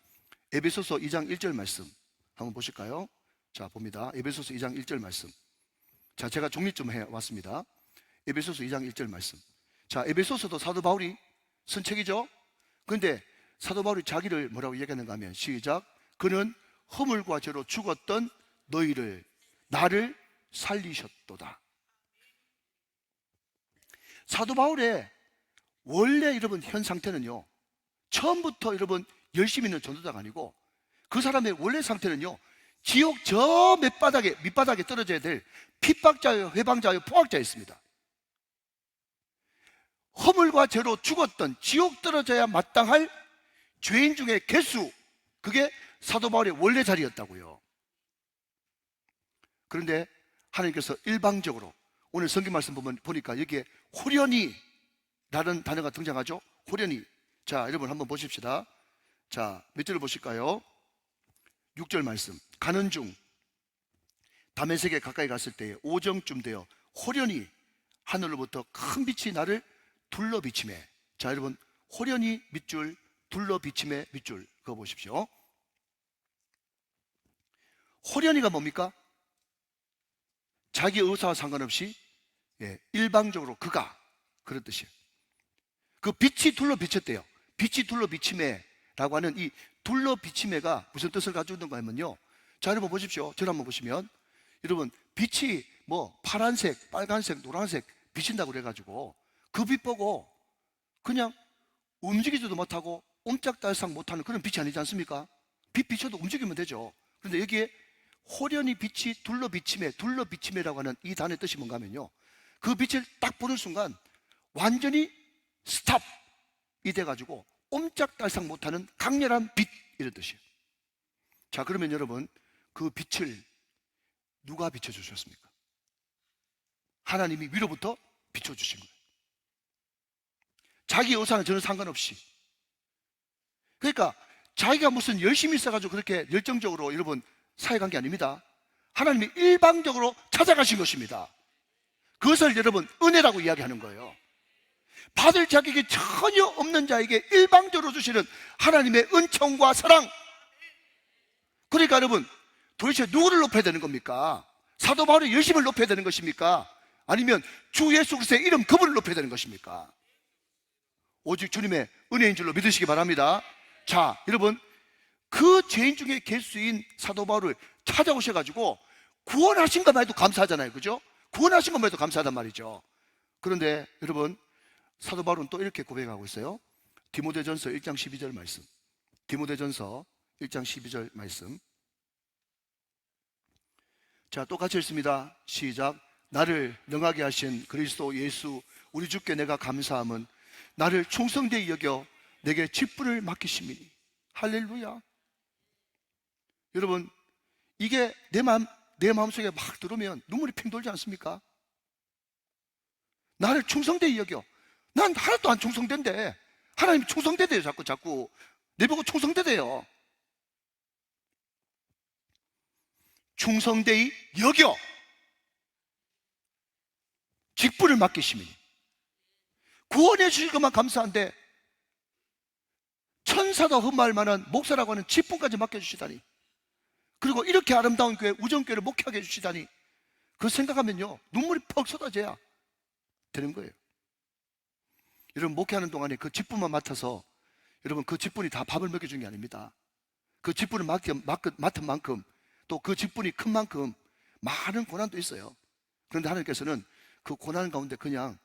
에베소서 2장 1절 말씀 한번 보실까요? 자, 봅니다. 에베소서 2장 1절 말씀. 자, 제가 정리 좀 해왔습니다. 에베소서 2장 1절 말씀. 자, 에베소서도 사도 바울이 쓴 책이죠. 그런데 사도 바울이 자기를 뭐라고 얘기하는가 하면, 시작, 그는 허물과 죄로 죽었던 너희를, 나를 살리셨도다. 사도 바울의 원래 여러분 현 상태는요, 처음부터 여러분 열심히 있는 전도자가 아니고 그 사람의 원래 상태는요, 지옥 저 밑바닥에 떨어져야 될 핍박자요, 회방자요, 포악자였습니다. 허물과 죄로 죽었던, 지옥 떨어져야 마땅할 죄인 중에 개수, 그게 사도 바울의 원래 자리였다고요. 그런데 하나님께서 일방적으로, 오늘 성경 말씀 보니까 여기에 호련히 라는 단어가 등장하죠. 호련히. 자, 여러분 한번 보십시다. 자, 몇 절을 보실까요? 6절 말씀. 가는 중 다메섹에 가까이 갔을 때에 오정쯤 되어 호련히 하늘로부터 큰 빛이 나를 둘러 비치매. 자, 여러분, 호련히 밑줄, 둘러 비치매 밑줄, 그거 보십시오. 호련히가 뭡니까? 자기 의사와 상관없이 일방적으로 그가, 그런 뜻이에요. 그 빛이 둘러 비쳤대요. 빛이 둘러 비치매라고 하는 이 둘러 비치매가 무슨 뜻을 가지고 있는가 하면요, 자, 여러분 보십시오. 저를 한번 보시면, 여러분, 빛이 뭐 파란색, 빨간색, 노란색 비친다고 그래가지고 그 빛 보고 그냥 움직이지도 못하고 옴짝달싹 못하는 그런 빛이 아니지 않습니까? 빛 비춰도 움직이면 되죠. 그런데 여기에 호련히 빛이 둘러 비치매라고 하는 이 단어의 뜻이 뭔가 하면요, 그 빛을 딱 보는 순간 완전히 스탑이 돼가지고 옴짝달싹 못하는 강렬한 빛, 이런 뜻이에요. 자, 그러면 여러분, 그 빛을 누가 비춰주셨습니까? 하나님이 위로부터 비춰주신 거예요. 자기 의사는 전혀 상관없이. 그러니까 자기가 무슨 열심히 있어가지고 그렇게 열정적으로 여러분 사역한 게 아닙니다. 하나님이 일방적으로 찾아가신 것입니다. 그것을 여러분 은혜라고 이야기하는 거예요. 받을 자격이 전혀 없는 자에게 일방적으로 주시는 하나님의 은총과 사랑. 그러니까 여러분, 도대체 누구를 높여야 되는 겁니까? 사도 바울의 열심을 높여야 되는 것입니까? 아니면 주 예수 그리스도의 이름, 그분을 높여야 되는 것입니까? 오직 주님의 은혜인 줄로 믿으시기 바랍니다. 자, 여러분, 그 죄인 중에 개수인 사도 바울을 찾아오셔가지고 구원하신 것만 해도 감사하잖아요. 그죠? 구원하신 것만 해도 감사하단 말이죠. 그런데 여러분, 사도 바울은 또 이렇게 고백하고 있어요. 디모데전서 1장 12절 말씀. 디모데전서 1장 12절 말씀. 자, 똑같이 읽습니다. 시작. 나를 능하게 하신 그리스도 예수 우리 주께 내가 감사함은 나를 충성되이 여겨 내게 직분을 맡기심이니. 할렐루야. 여러분, 이게 내 마음속에 막 들어오면 눈물이 핑 돌지 않습니까? 나를 충성되이 여겨. 난 하나도 안 충성된데 하나님이 충성되대요. 자꾸 내보고 충성되대요. 충성되이 여겨 직분을 맡기시니 구원해 주실 것만 감사한데 천사도 흠모할 만한 목사라고 하는 직분까지 맡겨주시다니, 그리고 이렇게 아름다운 교회 우정교회를 목회하게 해주시다니, 그 생각하면요 눈물이 퍽 쏟아져야 되는 거예요. 여러분, 목회하는 동안에 그 직분만 맡아서 여러분 그 직분이 다 밥을 먹여준 게 아닙니다. 그 직분을 맡은 만큼 또 그 직분이 큰 만큼 많은 고난도 있어요. 그런데 하나님께서는 그 고난 가운데 그냥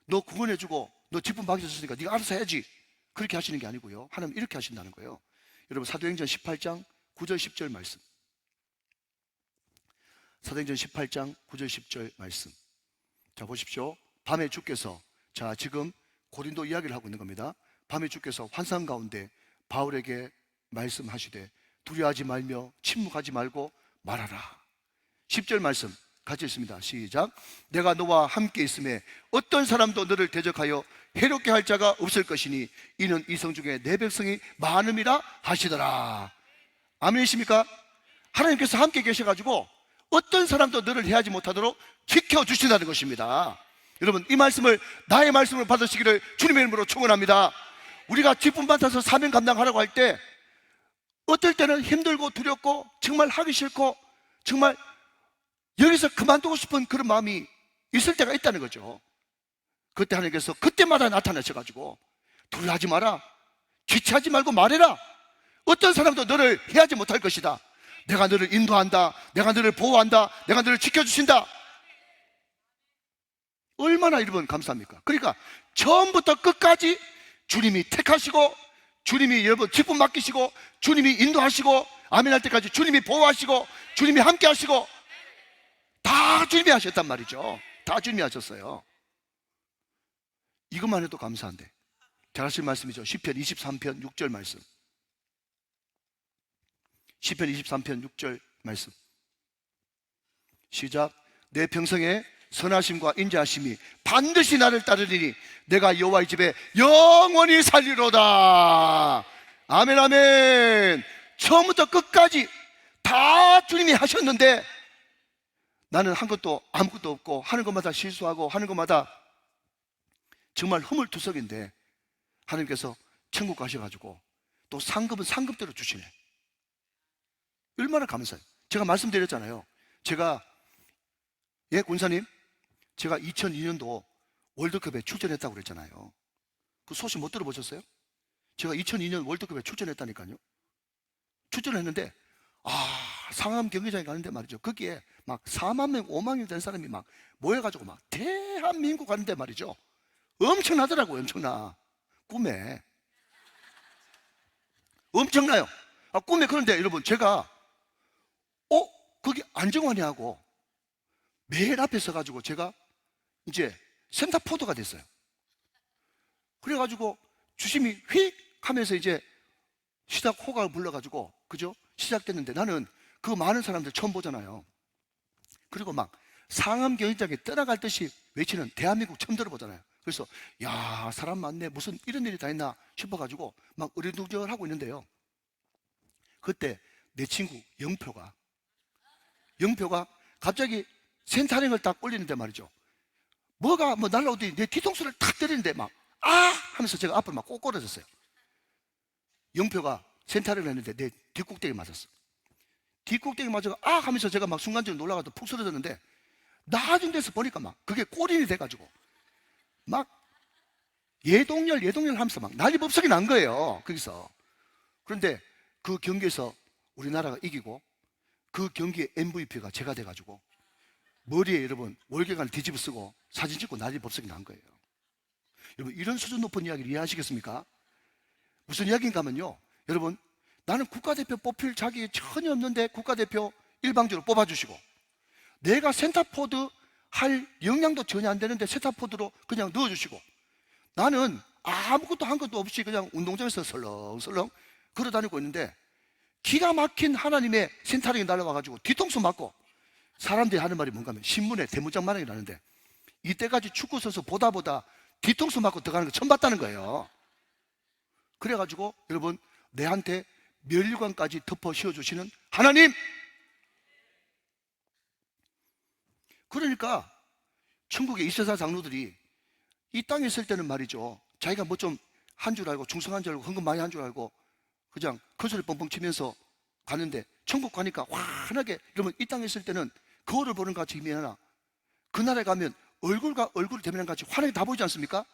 너 구원해주고 너 직분 맡겨줬으니까 네가 알아서 해야지, 그렇게 하시는 게 아니고요, 하나님 이렇게 하신다는 거예요. 여러분, 사도행전 18장 9절 10절 말씀, 사도행전 18장 9절 10절 말씀. 자, 보십시오. 밤에 주께서, 자, 지금 고린도 이야기를 하고 있는 겁니다. 밤에 주께서 환상 가운데 바울에게 말씀하시되 두려워하지 말며 침묵하지 말고 말하라. 10절 말씀 같이 있습니다. 시작. 내가 너와 함께 있음에 어떤 사람도 너를 대적하여 해롭게 할 자가 없을 것이니 이는 이성 중에 내 백성이 많음이라 하시더라. 아멘이십니까? 하나님께서 함께 계셔가지고 어떤 사람도 너를 해하지 못하도록 지켜주신다는 것입니다. 여러분, 이 말씀을 나의 말씀을 받으시기를 주님의 이름으로 축원합니다. 우리가 직분 받아서 사명 감당하라고 할 때 어떨 때는 힘들고 두렵고 정말 하기 싫고 정말 여기서 그만두고 싶은 그런 마음이 있을 때가 있다는 거죠. 그때 하나님께서 그때마다 나타나셔가지고 두려워하지 마라, 지체하지 말고 말해라. 어떤 사람도 너를 해하지 못할 것이다. 내가 너를 인도한다, 내가 너를 보호한다, 내가 너를 지켜주신다. 얼마나 여러분 감사합니까? 그러니까 처음부터 끝까지 주님이 택하시고 주님이 여러분 직분 맡기시고 주님이 인도하시고 아멘 할 때까지 주님이 보호하시고 주님이 함께 하시고 다 주님이 하셨단 말이죠. 다 주님이 하셨어요. 이것만 해도 감사한데, 잘 하실 말씀이죠. 시편 23편 6절 말씀, 시편 23편 6절 말씀 시작. 내 평생에 선하심과 인자하심이 반드시 나를 따르리니 내가 여호와의 집에 영원히 살리로다. 아멘 아멘. 처음부터 끝까지 다 주님이 하셨는데 나는 한 것도 아무것도 없고 하는 것마다 실수하고 하는 것마다 정말 허물투석인데 하나님께서 천국 가셔가지고 또 상급은 상급대로 주시네. 얼마나 감사해요. 제가 말씀드렸잖아요. 제가 군사님, 제가 2002년도 월드컵에 출전했다고 그랬잖아요. 그 소식 못 들어보셨어요? 제가 2002년 월드컵에 출전했다니까요. 출전했는데 상암 경기장에 가는데 말이죠, 거기에 막 4만 명 5만 명 된 사람이 막 모여가지고 막 대한민국 가는데 말이죠, 엄청나더라고요. 엄청나. 꿈에 엄청나요. 꿈에. 그런데 여러분, 제가 거기 안정환이 하고 맨 앞에 서가지고 제가 이제 센터포드가 됐어요. 그래가지고 주심이 휙 하면서 이제 시작 호각을 불러가지고, 그죠? 시작됐는데 나는 그 많은 사람들 처음 보잖아요. 그리고 막 상암 경기장에 떠나갈 듯이 외치는 대한민국 처음 들어보잖아요. 그래서 야, 사람 많네, 무슨 이런 일이 다 있나 싶어가지고 막 어리둥절하고 있는데요, 그때 내 친구 영표가 갑자기 센터링을 딱 올리는데 말이죠, 뭐가 날라오더니 내 뒤통수를 탁 때리는데 막 하면서 제가 앞으로 막 꼬꾸라졌어요. 영표가 센터링을 했는데 내 뒷꼭대기 맞았어. 뒷꼭대기 맞아서 하면서 제가 막 순간적으로 놀라가지고 푹 쓰러졌는데 나중 돼서 보니까 막 그게 꼬린이 돼가지고 막 예동열 하면서 막 난리법석이 난 거예요, 거기서. 그런데 그 경기에서 우리나라가 이기고 그 경기의 MVP가 제가 돼가지고 머리에 여러분 월계관을 뒤집어 쓰고 사진 찍고 난리법석이 난 거예요. 여러분, 이런 수준 높은 이야기를 이해하시겠습니까? 무슨 이야기인가 하면요, 여러분, 나는 국가대표 뽑힐 자격이 전혀 없는데 국가대표 일방적으로 뽑아주시고, 내가 센터포드 할 역량도 전혀 안 되는데 센터포드로 그냥 넣어주시고, 나는 아무것도 한 것도 없이 그냥 운동장에서 설렁설렁 걸어다니고 있는데 기가 막힌 하나님의 센터링이 날아와가지고 뒤통수 맞고, 사람들이 하는 말이 뭔가 하면 신문에 대문짝만하게 나는데 이때까지 축구선수 보다 뒤통수 맞고 들어가는 거 처음 봤다는 거예요. 그래가지고 여러분, 내한테 면류관까지 덮어 씌워주시는 하나님, 그러니까 천국의 이세사 장로들이 이 땅에 있을 때는 말이죠, 자기가 뭐 좀 한 줄 알고 충성한 줄 알고 헌금 많이 한 줄 알고 그냥 큰소리 뻥뻥 치면서 가는데, 천국 가니까 환하게, 여러분 이 땅에 있을 때는 거울을 보는 것 같이 희미하나 그 나라에 가면 얼굴과 얼굴을 대면한 것 같이 환하게 다 보이지 않습니까?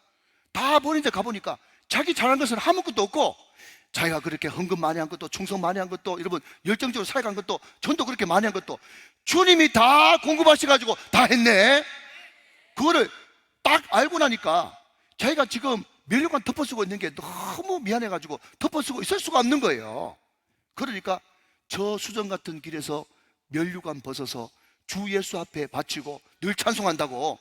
다 보이는데 가보니까 자기 잘한 것은 아무것도 없고, 자기가 그렇게 헌금 많이 한 것도, 충성 많이 한 것도, 여러분 열정적으로 살아간 것도, 전도 그렇게 많이 한 것도 주님이 다 공급하셔가지고 다 했네. 그거를 딱 알고 나니까 자기가 지금 면류관 덮어쓰고 있는 게 너무 미안해가지고 덮어쓰고 있을 수가 없는 거예요. 그러니까 저 수정 같은 길에서 면류관 벗어서 주 예수 앞에 바치고 늘 찬송한다고,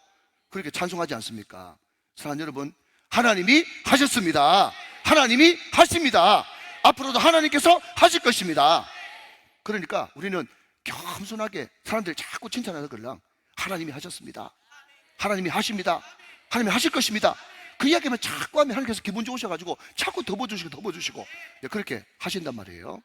그렇게 찬송하지 않습니까? 사랑하는 여러분, 하나님이 하셨습니다. 하나님이 하십니다. 앞으로도 하나님께서 하실 것입니다. 그러니까 우리는 겸손하게 사람들이 자꾸 칭찬하는 걸랑 하나님이 하셨습니다. 하나님이 하십니다. 하나님이 하실 것입니다. 그 이야기만 자꾸 하면 하나님께서 기분 좋으셔가지고 자꾸 더 부어주시고 그렇게 하신단 말이에요.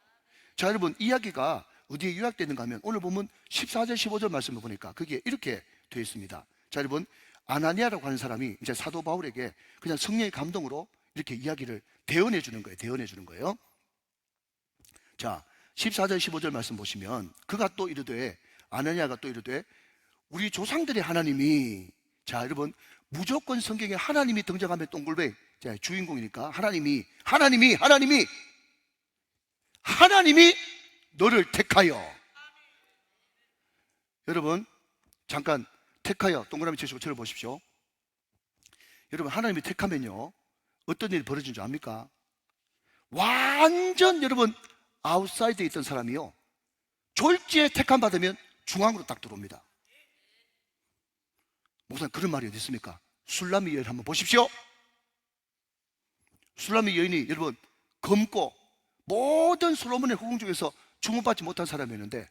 자, 여러분, 이야기가 어디에 요약되는가 하면 오늘 보면 14절 15절 말씀을 보니까 그게 이렇게 되어 있습니다. 자, 여러분, 아나니아라고 하는 사람이 이제 사도 바울에게 그냥 성령의 감동으로 이렇게 이야기를 대언해 주는 거예요. 자, 14절 15절 말씀 보시면 그가 또 이르되, 아나니아가 또 이르되, 우리 조상들의 하나님이, 자, 여러분, 무조건 성경에 하나님이 등장하면 동글베, 자, 주인공이니까 하나님이 너를 택하여. 여러분, 잠깐 택하여 동그라미 치시고 저를 보십시오. 여러분, 하나님이 택하면요 어떤 일이 벌어진 줄 압니까? 완전 여러분 아웃사이드에 있던 사람이요, 졸지에 택함 받으면 중앙으로 딱 들어옵니다. 목사님, 그런 말이 어디 있습니까? 술람미 여인 한번 보십시오. 술람미 여인이 여러분 검고 모든 솔로몬의 후궁 중에서 주목받지 못한 사람이었는데,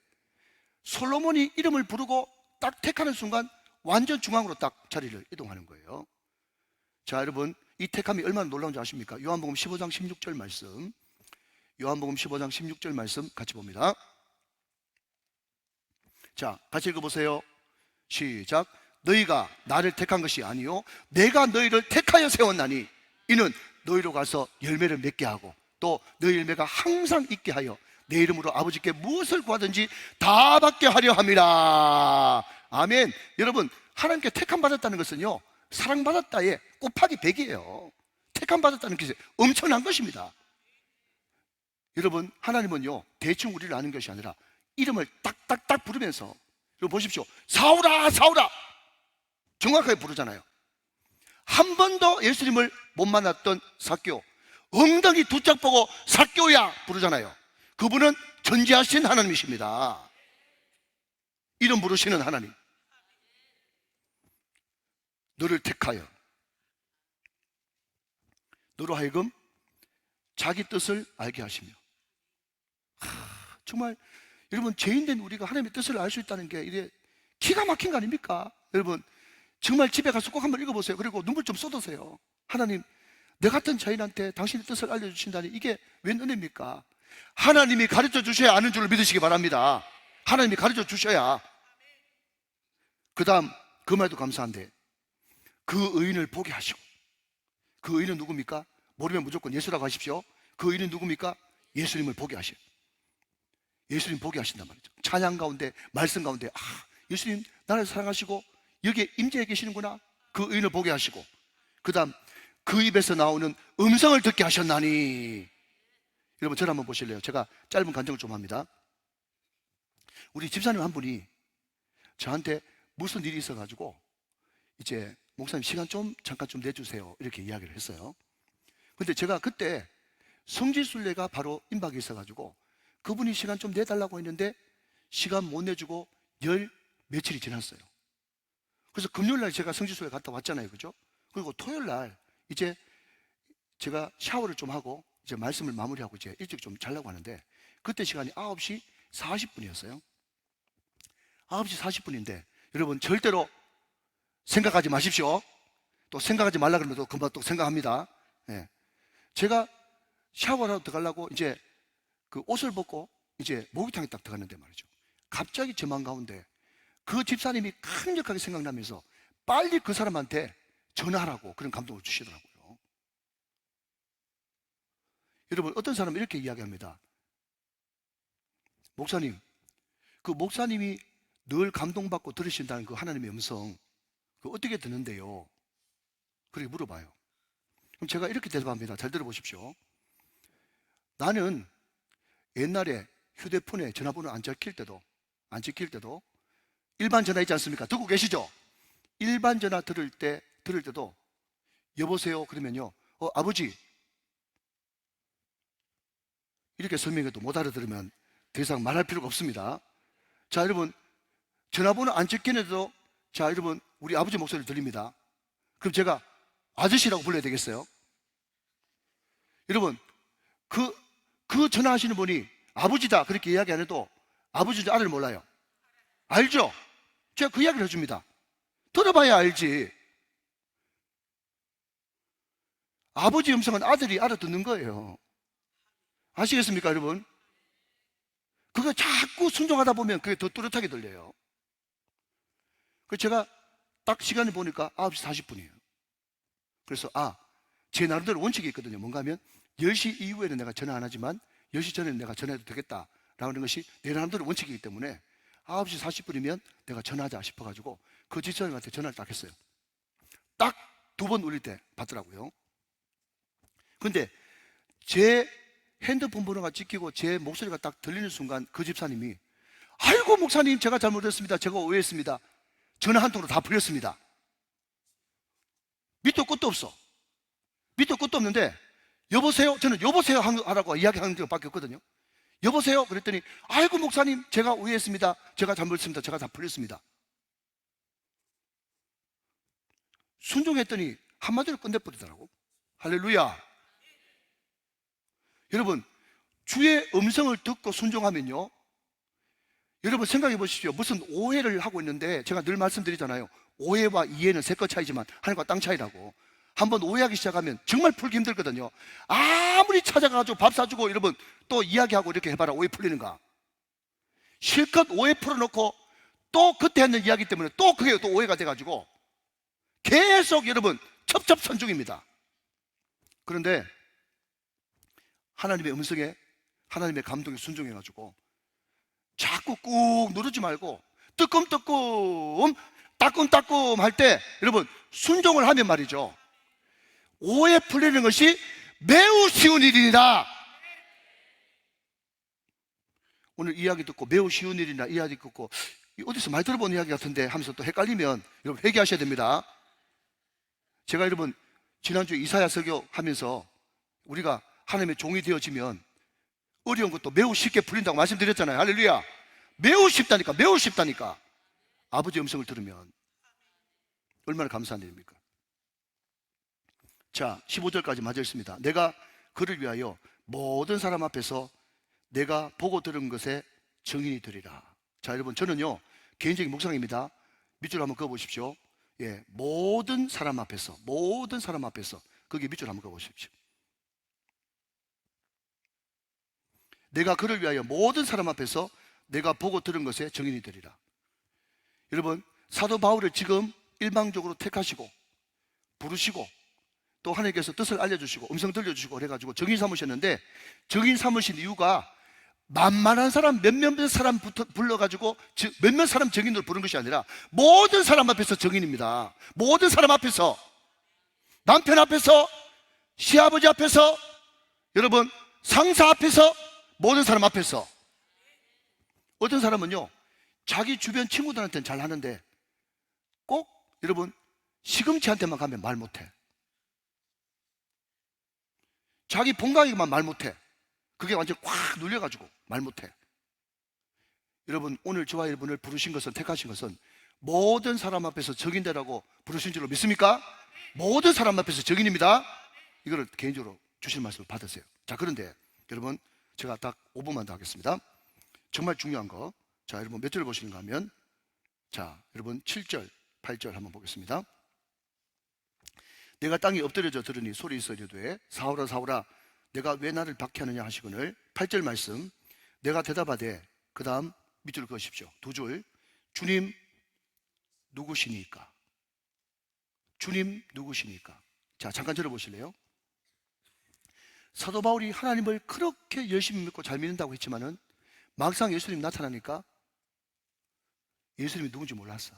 솔로몬이 이름을 부르고 딱 택하는 순간 완전 중앙으로 딱 자리를 이동하는 거예요. 자, 여러분, 이 택함이 얼마나 놀라운지 아십니까? 요한복음 15장 16절 말씀, 요한복음 15장 16절 말씀 같이 봅니다. 자, 같이 읽어보세요. 시작. 너희가 나를 택한 것이 아니요 내가 너희를 택하여 세웠나니 이는 너희로 가서 열매를 맺게 하고 또 너희 열매가 항상 있게 하여 내 이름으로 아버지께 무엇을 구하든지 다 받게 하려 함이라. 아멘. 여러분, 하나님께 택함 받았다는 것은요 사랑받았다에 곱하기 100이에요. 택함 받았다는 것이 엄청난 것입니다. 여러분, 하나님은요 대충 우리를 아는 것이 아니라 이름을 딱딱딱 부르면서, 여러분 보십시오. 사울아 사울아 정확하게 부르잖아요. 한 번도 예수님을 못 만났던 삭개오, 엉덩이 두 짝 보고 삭개오야 부르잖아요. 그분은 전지하신 하나님이십니다. 이름 부르시는 하나님. 너를 택하여 너로 하여금 자기 뜻을 알게 하시며. 정말 여러분, 죄인된 우리가 하나님의 뜻을 알 수 있다는 게 이게 기가 막힌 거 아닙니까? 여러분, 정말 집에 가서 꼭 한번 읽어보세요. 그리고 눈물 좀 쏟으세요. 하나님, 내 같은 죄인한테 당신의 뜻을 알려주신다니 이게 웬 은혜입니까? 하나님이 가르쳐 주셔야 아는 줄 믿으시기 바랍니다. 하나님이 가르쳐 주셔야. 그 다음 그 말도 감사한데, 그 의인을 보게 하시고. 그 의인은 누굽니까? 모르면 무조건 예수라고 하십시오. 그 의인은 누굽니까? 예수님을 보게 하셔요. 예수님 보게 하신단 말이죠. 찬양 가운데, 말씀 가운데, 예수님 나를 사랑하시고 여기에 임재해 계시는구나. 그 의인을 보게 하시고, 그 다음 그 입에서 나오는 음성을 듣게 하셨나니. 여러분, 저를 한번 보실래요? 제가 짧은 간증을 좀 합니다. 우리 집사님 한 분이 저한테 무슨 일이 있어가지고 이제 목사님 시간 좀 잠깐 좀 내주세요 이렇게 이야기를 했어요. 근데 제가 그때 성지순례가 바로 임박에 있어가지고 그분이 시간 좀 내달라고 했는데 시간 못 내주고 열 며칠이 지났어요. 그래서 금요일날 제가 성지순례 갔다 왔잖아요, 그죠? 그리고 토요일날 이제 제가 샤워를 좀 하고 이제 말씀을 마무리하고 이제 일찍 좀 자려고 하는데, 그때 시간이 9시 40분이었어요 9시 40분인데 여러분, 절대로 생각하지 마십시오. 또 생각하지 말라 그러면 또 금방 또 생각합니다. 예. 제가 샤워를 하러 들어가려고 이제 그 옷을 벗고 이제 목욕탕에 딱 들어갔는데 말이죠, 갑자기 제 맘 가운데 그 집사님이 강력하게 생각나면서 빨리 그 사람한테 전화하라고 그런 감동을 주시더라고요. 여러분, 어떤 사람은 이렇게 이야기합니다. 목사님, 그 목사님이 늘 감동받고 들으신다는 그 하나님의 음성, 그 어떻게 듣는데요? 그렇게 물어봐요. 그럼 제가 이렇게 대답합니다. 잘 들어보십시오. 나는 옛날에 휴대폰에 전화번호 안 찍힐 때도 일반 전화 있지 않습니까? 듣고 계시죠? 일반 전화 들을 때도 여보세요 그러면요, 아버지, 이렇게 설명해도 못 알아들으면 더 이상 말할 필요가 없습니다. 자, 여러분, 전화번호 안 찍히는데도, 자, 여러분, 우리 아버지 목소리를 들립니다. 그럼 제가 아저씨라고 불러야 되겠어요? 여러분, 그 전화하시는 분이 아버지다 그렇게 이야기 안 해도 아버지인지 아들 몰라요. 알죠? 제가 그 이야기를 해줍니다. 들어봐야 알지. 아버지 음성은 아들이 알아듣는 거예요. 아시겠습니까, 여러분? 그거 자꾸 순종하다 보면 그게 더 뚜렷하게 들려요. 그래서 제가 딱 시간을 보니까 9시 40분이에요. 그래서 제 나름대로 원칙이 있거든요. 뭔가 하면 10시 이후에는 내가 전화 안 하지만 10시 전에는 내가 전화해도 되겠다라고 하는 것이 내 나름대로 원칙이기 때문에 9시 40분이면 내가 전화하자 싶어가지고 그 집사님한테 전화를 딱 했어요. 딱 2번 울릴 때 받더라고요. 근데 제 핸드폰 번호가 찍히고 제 목소리가 딱 들리는 순간 그 집사님이 아이고 목사님, 제가 잘못했습니다. 제가 오해했습니다. 전화 한 통으로 다 풀렸습니다. 밑도 끝도 없어. 밑도 끝도 없는데 여보세요? 저는 여보세요 하라고 이야기하는 것밖에 없거든요. 여보세요? 그랬더니 아이고 목사님, 제가 오해했습니다. 제가 잘못했습니다. 제가 다 풀렸습니다. 순종했더니 한마디로 끝내버리더라고. 할렐루야. 여러분, 주의 음성을 듣고 순종하면요, 여러분 생각해 보십시오. 무슨 오해를 하고 있는데, 제가 늘 말씀드리잖아요. 오해와 이해는 새것 차이지만 하늘과 땅 차이라고. 한번 오해하기 시작하면 정말 풀기 힘들거든요. 아무리 찾아가가지고 밥 사주고 여러분 또 이야기하고 이렇게 해봐라, 오해 풀리는가? 실컷 오해 풀어놓고 또 그때 했는 이야기 때문에 또 그게 또 오해가 돼가지고 계속 여러분 첩첩산중입니다. 그런데 하나님의 음성에, 하나님의 감동에 순종해가지고 자꾸 꾹 누르지 말고 뜨끔뜨끔 따끔따끔 할 때 여러분 순종을 하면 말이죠, 오해 풀리는 것이 매우 쉬운 일이라. 오늘 이야기 듣고 매우 쉬운 일이나 이야기 듣고 어디서 많이 들어본 이야기 같은데 하면서 또 헷갈리면 여러분 회개하셔야 됩니다. 제가 여러분 지난주에 이사야 설교 하면서 우리가 하나님의 종이 되어지면 어려운 것도 매우 쉽게 풀린다고 말씀드렸잖아요. 할렐루야. 매우 쉽다니까, 매우 쉽다니까. 아버지 음성을 들으면 얼마나 감사한 일입니까? 자, 15절까지 맞아 있습니다. 내가 그를 위하여 모든 사람 앞에서 내가 보고 들은 것에 증인이 되리라. 자, 여러분, 저는요 개인적인 묵상입니다. 밑줄 한번 그어보십시오. 예, 모든 사람 앞에서 거기 밑줄 한번 그어보십시오. 내가 그를 위하여 모든 사람 앞에서 내가 보고 들은 것에 증인이 되리라. 여러분, 사도 바울을 지금 일방적으로 택하시고 부르시고 또 하나님께서 뜻을 알려주시고 음성 들려주시고 그래가지고 증인 삼으셨는데, 증인 삼으신 이유가 만만한 사람 몇몇 사람 불러가지고 몇몇 사람 증인으로 부른 것이 아니라 모든 사람 앞에서 증인입니다. 모든 사람 앞에서, 남편 앞에서, 시아버지 앞에서, 여러분 상사 앞에서, 모든 사람 앞에서. 어떤 사람은요 자기 주변 친구들한테는 잘 하는데 꼭 여러분 시금치한테만 가면 말 못해. 자기 본가에게만 말 못해. 그게 완전 꽉 눌려가지고 말 못해. 여러분, 오늘 저와 여러분을 부르신 것은, 택하신 것은 모든 사람 앞에서 적인되라고 부르신 줄로 믿습니까? 모든 사람 앞에서 적인입니다. 이거를 개인적으로 주실 말씀을 받으세요. 자, 그런데 여러분 제가 딱 5분만 더 하겠습니다. 정말 중요한 거. 자, 여러분 몇 절 보시는가 하면, 자, 여러분 7절 8절 한번 보겠습니다. 내가 땅에 엎드려져 들으니 소리 있어 이르되 사울아 사울아 내가 왜 나를 박해하느냐 하시거늘. 8절 말씀. 내가 대답하되, 그 다음 밑줄 그으십시오. 2줄. 주님 누구시니까? 주님 누구시니까? 자, 잠깐 들어보실래요? 사도 바울이 하나님을 그렇게 열심히 믿고 잘 믿는다고 했지만은 막상 예수님 나타나니까 예수님이 누군지 몰랐어.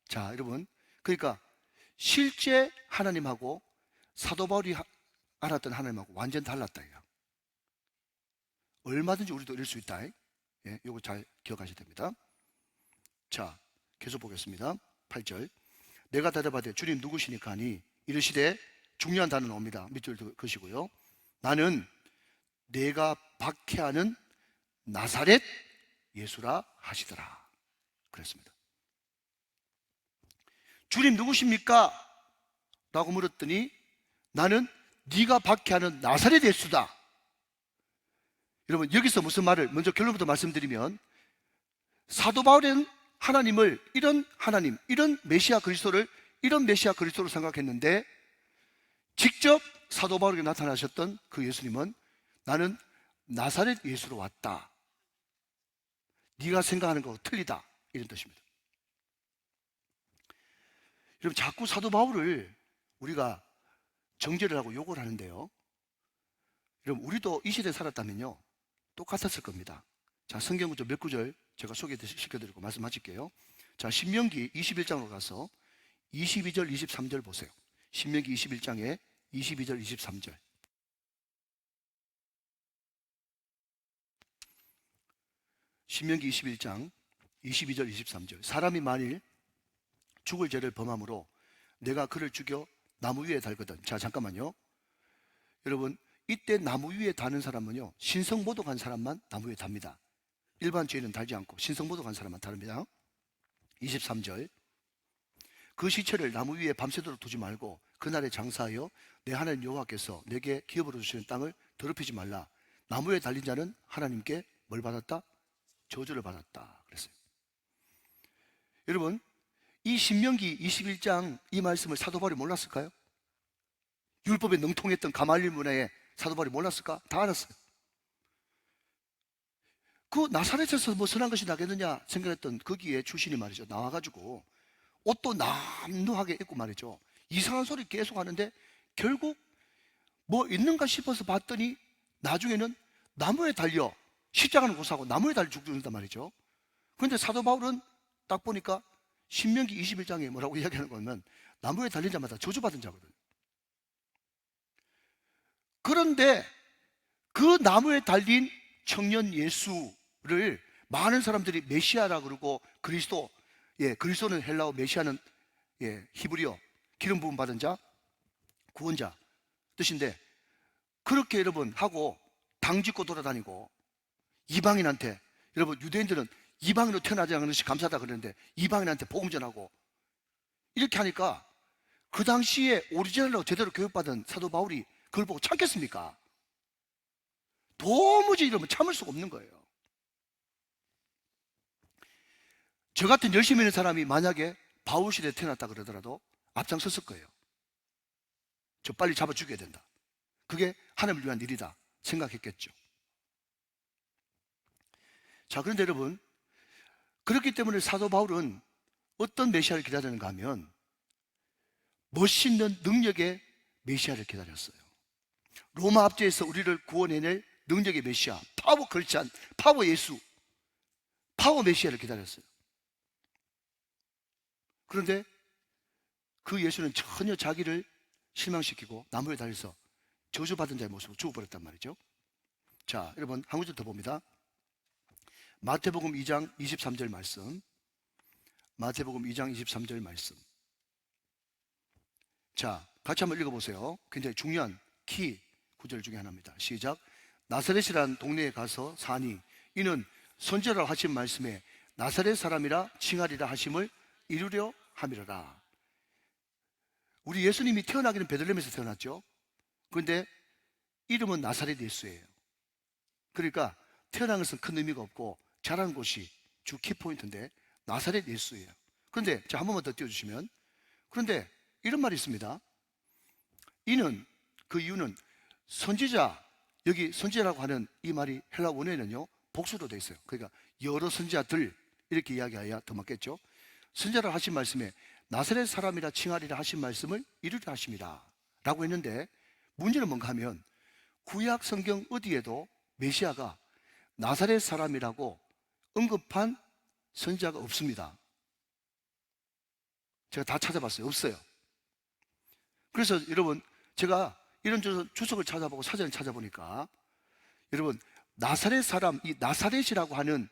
자, 여러분, 그러니까 실제 하나님하고 사도 바울이 알았던 하나님하고 완전 달랐다 이거. 얼마든지 우리도 이럴 수 있다. 예, 이거 잘 기억하셔야 됩니다. 자, 계속 보겠습니다. 8절. 내가 대답하되 주님 누구시니까 하니 이르시되, 중요한 단어는 옵니다. 밑줄 그시고요. 나는 내가 박해하는 나사렛 예수라 하시더라. 그랬습니다. 주님 누구십니까? 라고 물었더니 나는 네가 박해하는 나사렛 예수다. 여러분, 여기서 무슨 말을 먼저 결론부터 말씀드리면, 사도 바울은 하나님을 이런 하나님, 이런 메시아 그리스도를 이런 메시아 그리스도로 생각했는데, 직접 사도 바울에게 나타나셨던 그 예수님은 나는 나사렛 예수로 왔다. 네가 생각하는 거 틀리다. 이런 뜻입니다. 여러분, 자꾸 사도 바울을 우리가 정죄를 하고 욕을 하는데요, 여러분, 우리도 이 시대에 살았다면요 똑같았을 겁니다. 자, 성경 구절 몇 구절 제가 소개시켜드리고 말씀하실게요. 자, 신명기 21장으로 가서 22절 23절 보세요. 신명기 21장에 22절 23절. 신명기 21장 22절 23절. 사람이 만일 죽을 죄를 범함으로 내가 그를 죽여 나무 위에 달거든. 자, 잠깐만요. 여러분, 이때 나무 위에 다는 사람은요 신성모독한 사람만 나무 위에 답니다. 일반 죄는 달지 않고 신성모독한 사람만 다릅니다. 23절. 그 시체를 나무 위에 밤새도록 두지 말고 그날에 장사하여 내 하나님 여호와께서 내게 기업으로 주시는 땅을 더럽히지 말라. 나무에 달린 자는 하나님께 뭘 받았다? 저주를 받았다. 그랬어요. 여러분, 이 신명기 21장 이 말씀을 사도 바울이 몰랐을까요? 율법에 능통했던 가말리엘 문화에 사도 바울이 몰랐을까? 다 알았어요. 그 나사렛에서 뭐 선한 것이 나겠느냐 생각했던 거기에 출신이 말이죠, 나와가지고 옷도 남루하게 입고 말이죠, 이상한 소리 계속 하는데 결국 뭐 있는가 싶어서 봤더니 나중에는 나무에 달려 십자가는 고사하고 나무에 달려 죽는단 말이죠. 그런데 사도 바울은 딱 보니까 신명기 21장에 뭐라고 이야기하는 거면 나무에 달린 자마다 저주받은 자거든요. 그런데 그 나무에 달린 청년 예수를 많은 사람들이 메시아라 그러고, 그리스도, 예, 그리스도는 헬라어, 메시아는 예, 히브리어, 기름 부음 받은 자, 구원자 뜻인데, 그렇게 여러분 하고 당짓고 돌아다니고 이방인한테, 여러분 유대인들은 이방인으로 태어나지 않은 것이 감사하다 그러는데 이방인한테 복음 전하고 이렇게 하니까 그 당시에 오리지널로 제대로 교육받은 사도 바울이 그걸 보고 참겠습니까? 도무지 이러면 참을 수가 없는 거예요. 저 같은 열심히 있는 사람이 만약에 바울 시대에 태어났다 그러더라도 앞장섰을 거예요. 저 빨리 잡아 죽여야 된다, 그게 하나님을 위한 일이다 생각했겠죠. 자, 그런데 여러분, 그렇기 때문에 사도 바울은 어떤 메시아를 기다리는가 하면 멋있는 능력의 메시아를 기다렸어요. 로마 압제에서 우리를 구원해낼 능력의 메시아, 파워 크리스찬, 파워 예수, 파워 메시아를 기다렸어요. 그런데 그 예수는 전혀 자기를 실망시키고 나무에 달려서 저주받은 자의 모습으로 죽어버렸단 말이죠. 자, 여러분 한 구절 더 봅니다. 마태복음 2장 23절 말씀. 마태복음 2장 23절 말씀. 자, 같이 한번 읽어보세요. 굉장히 중요한 키 구절 중에 하나입니다. 시작. 나사렛이라는 동네에 가서 사니 이는 선지자라고 하신 말씀에 나사렛 사람이라 칭하리라 하심을 이루려 함이로라. 우리 예수님이 태어나기는 베들레헴에서 태어났죠. 그런데 이름은 나사렛 예수예요. 그러니까 태어난 것은 큰 의미가 없고 자란 곳이 주 키포인트인데 나사렛 예수예요. 그런데 자, 한 번만 더 띄워주시면, 그런데 이런 말이 있습니다. 이는, 그 이유는 선지자, 여기 선지자라고 하는 이 말이 헬라 원어에는요 복수로 되어 있어요. 그러니까 여러 선지자들 이렇게 이야기해야 더 맞겠죠. 선지자라 하신 말씀에 나사렛 사람이라 칭하리라 하신 말씀을 이루리라 하십니다 라고 했는데, 문제는 뭔가 하면 구약 성경 어디에도 메시아가 나사렛 사람이라고 언급한 선지자가 없습니다. 제가 다 찾아봤어요. 없어요. 그래서 여러분, 제가 이런 주석을 찾아보고 사전을 찾아보니까, 여러분, 나사렛 사람, 이 나사렛이라고 하는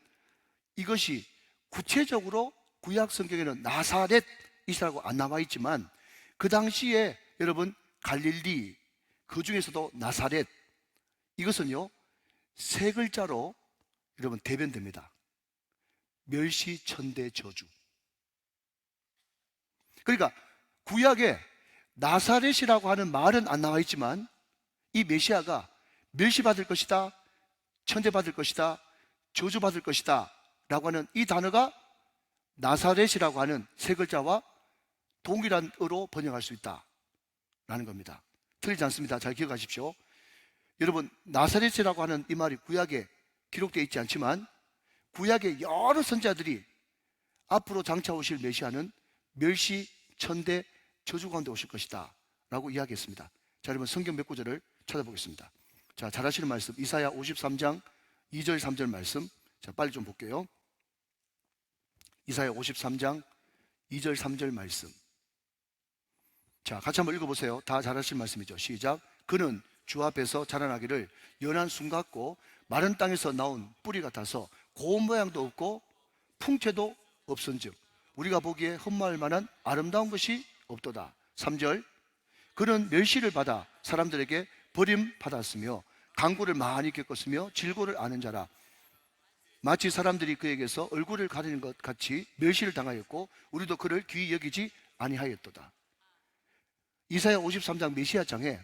이것이 구체적으로 구약 성경에는 나사렛이라고 안 나와 있지만, 그 당시에 여러분 갈릴리, 그 중에서도 나사렛, 이것은요 세 글자로 여러분 대변됩니다. 멸시천대 저주. 그러니까 구약에 나사렛이라고 하는 말은 안 나와 있지만, 이 메시아가 멸시받을 것이다, 천대받을 것이다, 저주받을 것이다 라고 하는 이 단어가 나사렛이라고 하는 세 글자와 동일한 어로 번역할 수 있다 라는 겁니다. 틀리지 않습니다. 잘 기억하십시오. 여러분, 나사렛이라고 하는 이 말이 구약에 기록되어 있지 않지만, 구약의 여러 선지자들이 앞으로 장차 오실 메시아는 멸시, 천대, 저주 가운데 오실 것이다 라고 이야기했습니다. 자, 여러분 성경 몇 구절을 찾아보겠습니다. 자, 잘 아시는 말씀, 이사야 53장 2절 3절 말씀. 자, 빨리 좀 볼게요. 이사야 53장 2절 3절 말씀. 자, 같이 한번 읽어보세요. 다 잘 아시는 말씀이죠. 시작. 그는 주 앞에서 자라나기를 연한 순 같고 마른 땅에서 나온 뿌리 같아서 고운 모양도 없고 풍채도 없은즉 우리가 보기에 흠모할 만한 아름다운 것이 없도다. 3절. 그는 멸시를 받아 사람들에게 버림받았으며 강구를 많이 겪었으며 질고를 아는 자라. 마치 사람들이 그에게서 얼굴을 가리는 것 같이 멸시를 당하였고 우리도 그를 귀히 여기지 아니하였도다. 이사야 53장 메시아장에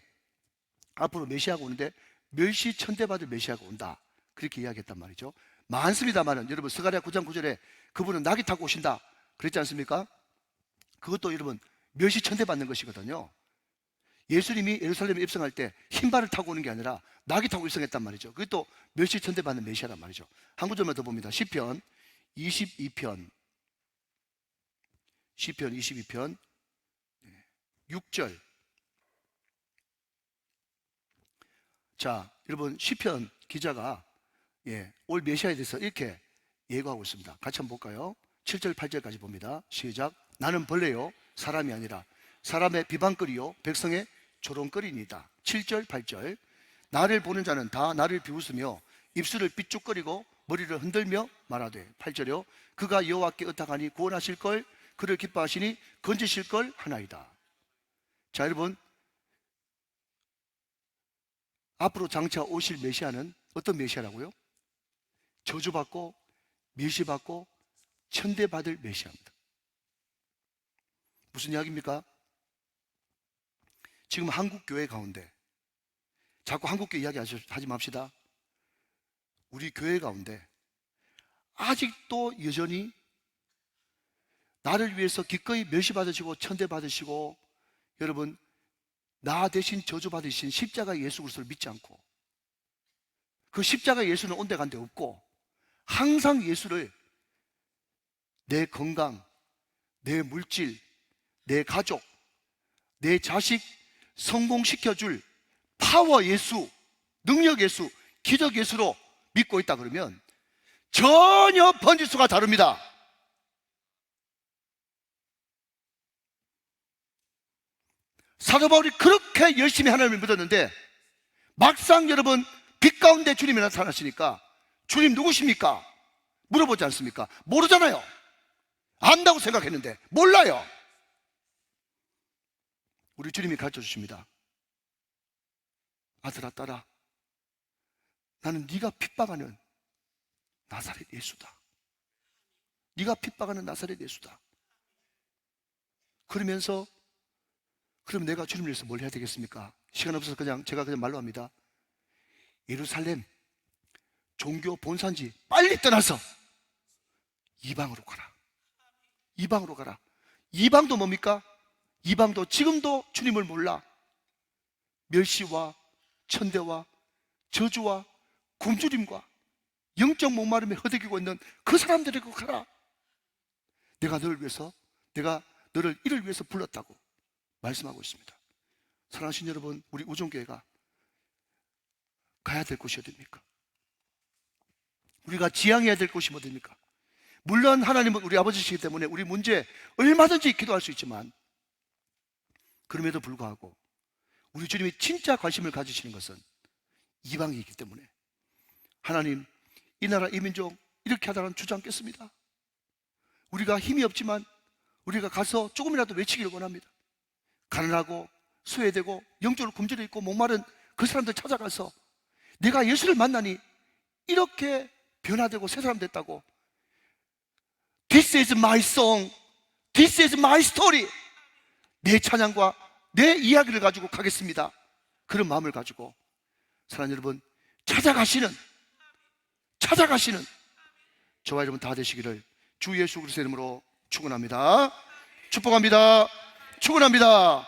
앞으로 메시아가 오는데 멸시 천대받을 메시아가 온다, 그렇게 이야기했단 말이죠. 많습니다만은 여러분, 스가랴 9장 9절에 그분은 낙이 타고 오신다 그랬지 않습니까? 그것도 여러분 멸시 천대받는 것이거든요. 예수님이 예루살렘에 입성할 때 흰발을 타고 오는 게 아니라 낙이 타고 입성했단 말이죠. 그것도 멸시 천대받는 메시아란 말이죠. 한 구절만 더 봅니다. 시편 22편 6절. 자, 여러분 시편 기자가 올 메시아에 대해서 이렇게 예고하고 있습니다. 같이 한번 볼까요? 7절 8절까지 봅니다. 시작. 나는 벌레요 사람이 아니라 사람의 비방거리요 백성의 조롱거리니이다. 7절 8절. 나를 보는 자는 다 나를 비웃으며 입술을 삐죽거리고 머리를 흔들며 말하되. 8절이요. 그가 여호와께 의탁하니 구원하실 걸, 그를 기뻐하시니 건지실 걸 하나이다. 자, 여러분, 앞으로 장차 오실 메시아는 어떤 메시아라고요? 저주받고 멸시받고 천대받을 메시아입니다. 무슨 이야기입니까? 지금 한국 교회 가운데, 자꾸 한국 교회 이야기 하지 맙시다. 우리 교회 가운데 아직도 여전히 나를 위해서 기꺼이 멸시받으시고 천대받으시고 여러분 나 대신 저주받으신 십자가 예수 그리스도를 믿지 않고, 그 십자가 예수는 온데간데 없고 항상 예수를 내 건강, 내 물질, 내 가족, 내 자식 성공시켜줄 파워 예수, 능력 예수, 기적 예수로 믿고 있다 그러면 전혀 번지수가 다릅니다. 사도 바울이 그렇게 열심히 하나님을 믿었는데 막상 여러분 빛 가운데 주님이 나타나시니까 주님 누구십니까? 물어보지 않습니까? 모르잖아요. 안다고 생각했는데 몰라요. 우리 주님이 가르쳐 주십니다. 아들아 딸아, 나는 네가 핍박하는 나사렛 예수다. 네가 핍박하는 나사렛 예수다. 그러면서 그럼 내가 주님을 위해서 뭘 해야 되겠습니까? 시간 없어서 제가 그냥 말로 합니다. 예루살렘 종교 본산지 빨리 떠나서 이방으로 가라. 이방으로 가라. 이방도 뭡니까? 이방도 지금도 주님을 몰라 멸시와 천대와 저주와 굶주림과 영적 목마름에 허덕이고 있는 그 사람들에게 가라. 내가 너를 위해서, 내가 너를 이를 위해서 불렀다고 말씀하고 있습니다. 사랑하신 여러분, 우리 우정교회가 가야 될 곳이 어디입니까? 우리가 지향해야 될 곳이 어디입니까? 물론 하나님은 우리 아버지시기 때문에 우리 문제 얼마든지 기도할 수 있지만, 그럼에도 불구하고 우리 주님이 진짜 관심을 가지시는 것은 이방이기 때문에, 하나님, 이 나라 이 민족 이렇게 하다가는 주지 않겠습니다. 우리가 힘이 없지만 우리가 가서 조금이라도 외치기를 원합니다. 가난하고 소외되고 영적으로 굶주려 있고 목마른 그 사람들 찾아가서 내가 예수를 만나니 이렇게 변화되고 새 사람 됐다고, This is my song, This is my story, 내 찬양과 내 이야기를 가지고 가겠습니다. 그런 마음을 가지고 사랑하는 여러분, 찾아가시는 저와 여러분 다 되시기를 주 예수 그리스도의 이름으로 축원합니다. 축복합니다. 축원합니다.